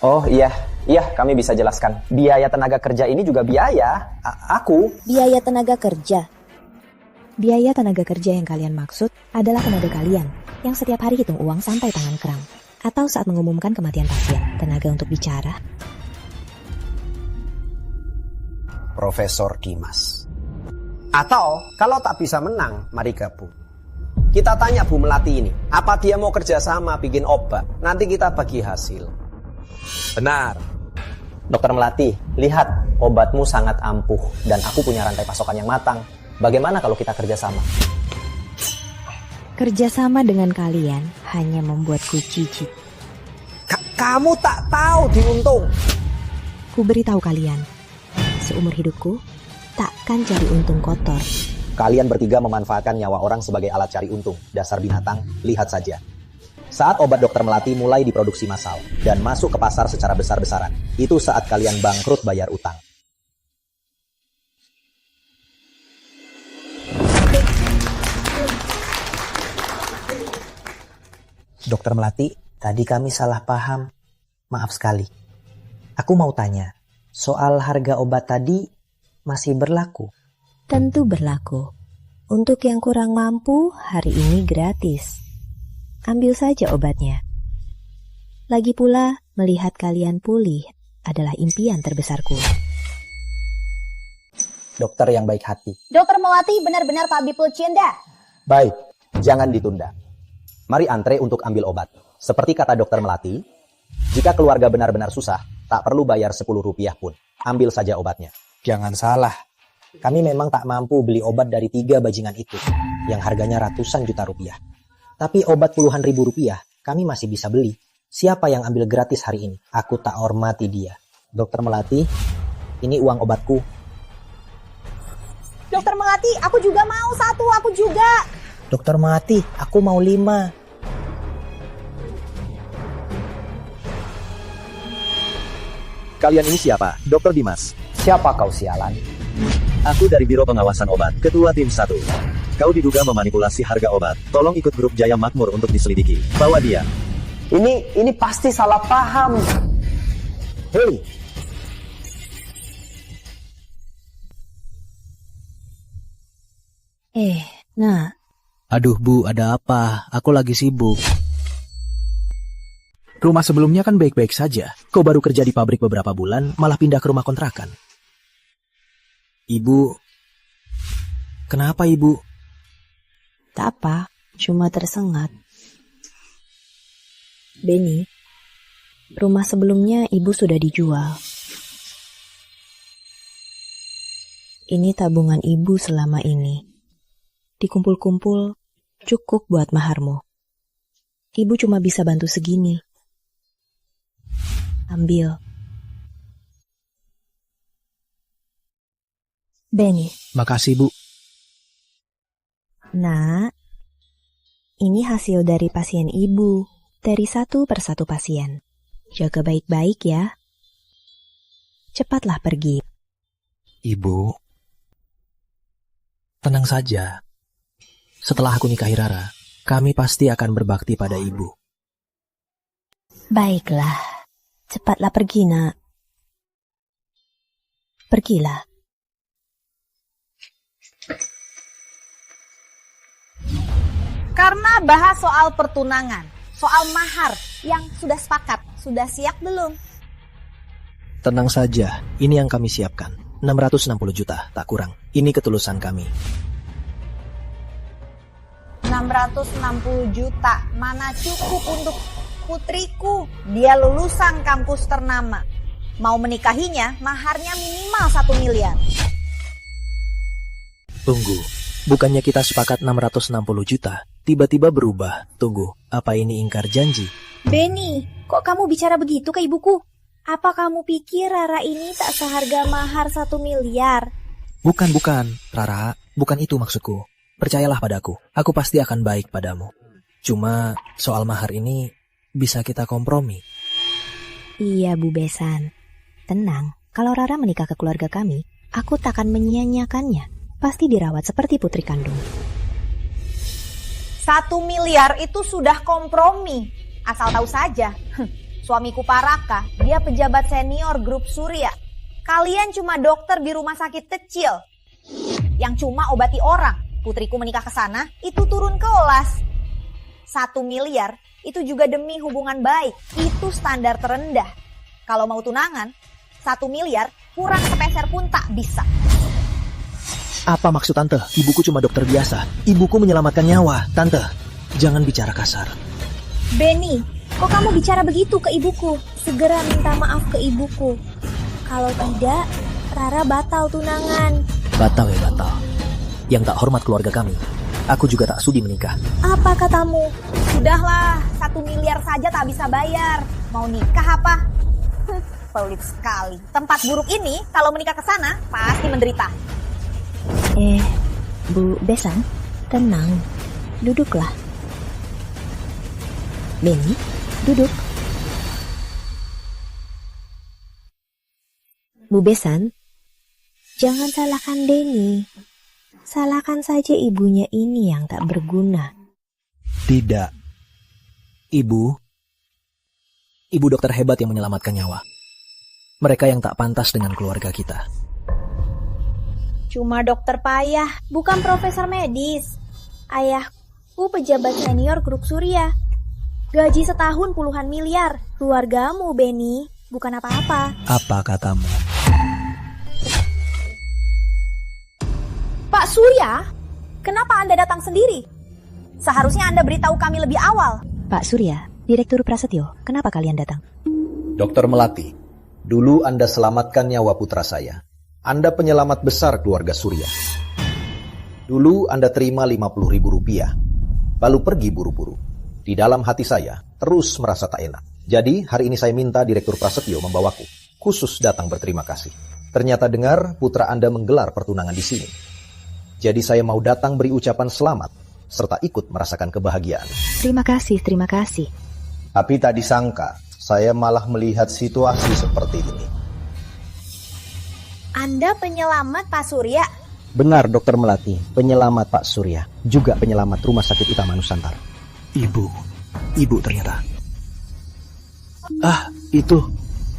Oh iya, kami bisa jelaskan. Biaya tenaga kerja ini juga biaya. Aku. Biaya tenaga kerja. Biaya tenaga kerja yang kalian maksud adalah tenaga kalian yang setiap hari hitung uang sampai tangan kram. Atau saat mengumumkan kematian pasien, tenaga untuk bicara. Profesor Kimas. Atau kalau tak bisa menang, mari gabung. Kita tanya Bu Melati ini, apa dia mau kerjasama bikin obat? Nanti kita bagi hasil. Benar. Dokter Melati, lihat obatmu sangat ampuh dan aku punya rantai pasokan yang matang. Bagaimana kalau kita kerjasama? Kerjasama dengan kalian hanya membuatku jijik. Kamu tak tahu diuntung. Ku beritahu kalian, seumur hidupku takkan cari untung kotor. Kalian bertiga memanfaatkan nyawa orang sebagai alat cari untung. Dasar binatang, lihat saja. Saat obat Dokter Melati mulai diproduksi massal dan masuk ke pasar secara besar-besaran, itu saat kalian bangkrut bayar utang. Dokter Melati, tadi kami salah paham. Maaf sekali. Aku mau tanya, soal harga obat tadi masih berlaku? Tentu berlaku. Untuk yang kurang mampu, hari ini gratis. Ambil saja obatnya. Lagi pula, melihat kalian pulih adalah impian terbesarku. dokter yang baik hati. Dokter Melati benar-benar Pak Bipul Cinda. Baik, jangan ditunda. Mari antre untuk ambil obat. Seperti kata dokter Melati, jika keluarga benar-benar susah, tak perlu bayar 10 rupiah pun. Ambil saja obatnya. Jangan salah. Kami memang tak mampu beli obat dari 3 bajingan itu, yang harganya ratusan juta rupiah. Tapi obat puluhan ribu rupiah, kami masih bisa beli. Siapa yang ambil gratis hari ini? Aku tak hormati dia. Dokter Melati, ini uang obatku. Dokter Melati, aku juga mau 1, aku juga. Dokter Melati, aku mau 5. Kalian ini siapa? Dokter Dimas. Siapa kau sialan? Aku dari Biro Pengawasan Obat, Ketua Tim 1. Kau diduga memanipulasi harga obat. Tolong ikut grup Jaya Makmur untuk diselidiki. Bawa dia. Ini pasti salah paham. Hei. Nah. Aduh Bu, ada apa? Aku lagi sibuk. Rumah sebelumnya kan baik-baik saja. Kau baru kerja di pabrik beberapa bulan, malah pindah ke rumah kontrakan. Ibu, kenapa Ibu? Tak apa, cuma tersengat. Benny, rumah sebelumnya ibu sudah dijual. Ini tabungan ibu selama ini. Dikumpul-kumpul, cukup buat maharmu. Ibu cuma bisa bantu segini. Ambil. Benny. Makasih, Bu. Nah, ini hasil dari pasien ibu. Dari 1 per 1 pasien. Jaga baik-baik ya. Cepatlah pergi. Ibu, tenang saja. Setelah aku nikahi Rara, kami pasti akan berbakti pada ibu. Baiklah, cepatlah pergi, Nak. Pergilah. Karena bahas soal pertunangan, soal mahar yang sudah sepakat, sudah siap belum? Tenang saja, ini yang kami siapkan. 660 juta, tak kurang. Ini ketulusan kami. 660 juta, mana cukup untuk putriku? Dia lulusan kampus ternama. Mau menikahinya, maharnya minimal 1 miliar. Tunggu, bukannya kita sepakat 660 juta? Tiba-tiba berubah. Tunggu, apa ini ingkar janji? Benny, kok kamu bicara begitu ke ibuku? Apa kamu pikir Rara ini tak seharga mahar 1 miliar? Bukan, Rara, bukan itu maksudku. Percayalah padaku, aku pasti akan baik padamu. Cuma soal mahar ini bisa kita kompromi. Iya, Bu Besan. Tenang, kalau Rara menikah ke keluarga kami, aku tak akan menyia-nyiakannya. Pasti dirawat seperti putri kandung. 1 miliar itu sudah kompromi. Asal tahu saja, suamiku Paraka, dia pejabat senior grup Surya. Kalian cuma dokter di rumah sakit kecil yang cuma obati orang. Putriku menikah ke sana, itu turun kelas. 1 miliar itu juga demi hubungan baik. Itu standar terendah. Kalau mau tunangan, 1 miliar kurang sepeser pun tak bisa. Apa maksud Tante? Ibuku cuma dokter biasa. Ibuku menyelamatkan nyawa. Tante, jangan bicara kasar. Benny, kok kamu bicara begitu ke ibuku? Segera minta maaf ke ibuku. Kalau tidak, Rara batal tunangan. Batal ya batal. Yang tak hormat keluarga kami. Aku juga tak sudi menikah. Apa katamu? Sudahlah, 1 miliar saja tak bisa bayar. Mau nikah apa? Pelit sekali. Tempat buruk ini, kalau menikah ke sana, pasti menderita. Bu Besan, tenang. Duduklah. Benny, duduk. Bu Besan, jangan salahkan Denny. Salahkan saja ibunya ini yang tak berguna. Tidak. Ibu dokter hebat yang menyelamatkan nyawa. Mereka yang tak pantas dengan keluarga kita. Cuma dokter payah, bukan profesor medis. Ayahku pejabat senior grup Surya. Gaji setahun puluhan miliar. Keluargamu, Benny, bukan apa-apa. Apa katamu? Pak Surya, kenapa Anda datang sendiri? Seharusnya Anda beritahu kami lebih awal. Pak Surya, Direktur Prasetyo, kenapa kalian datang? Dokter Melati, dulu Anda selamatkan nyawa putra saya. Anda penyelamat besar keluarga Surya. Dulu Anda terima Rp50.000, lalu pergi buru-buru. Di dalam hati saya terus merasa tak enak. Jadi hari ini saya minta Direktur Prasetyo membawaku, khusus datang berterima kasih. Ternyata dengar putra Anda menggelar pertunangan di sini. Jadi saya mau datang beri ucapan selamat, serta ikut merasakan kebahagiaan. Terima kasih, terima kasih. Tapi tak disangka, saya malah melihat situasi seperti ini. Anda penyelamat Pak Surya? Benar, Dokter Melati, penyelamat Pak Surya, juga penyelamat Rumah Sakit Utama Nusantara. Ibu ternyata. Itu.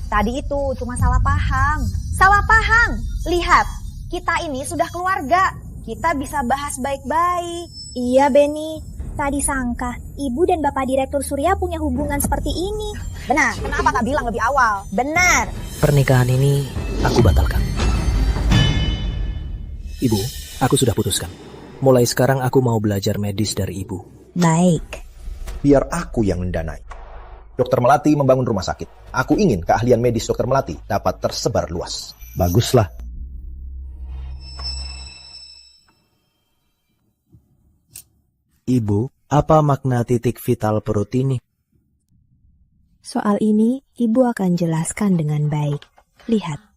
Tadi itu cuma salah paham. Salah paham. Lihat, kita ini sudah keluarga. Kita bisa bahas baik-baik. Iya, Benny. Tadi sangka Ibu dan Bapak Direktur Surya punya hubungan seperti ini. Benar, kenapa tak bilang lebih awal? Benar. Pernikahan ini aku batalkan. Ibu, aku sudah putuskan. Mulai sekarang aku mau belajar medis dari Ibu. Baik. Biar aku yang mendanai. Dokter Melati membangun rumah sakit. Aku ingin keahlian medis Dokter Melati dapat tersebar luas. Baguslah. Ibu, apa makna titik vital perut ini? Soal ini Ibu akan jelaskan dengan baik. Lihat.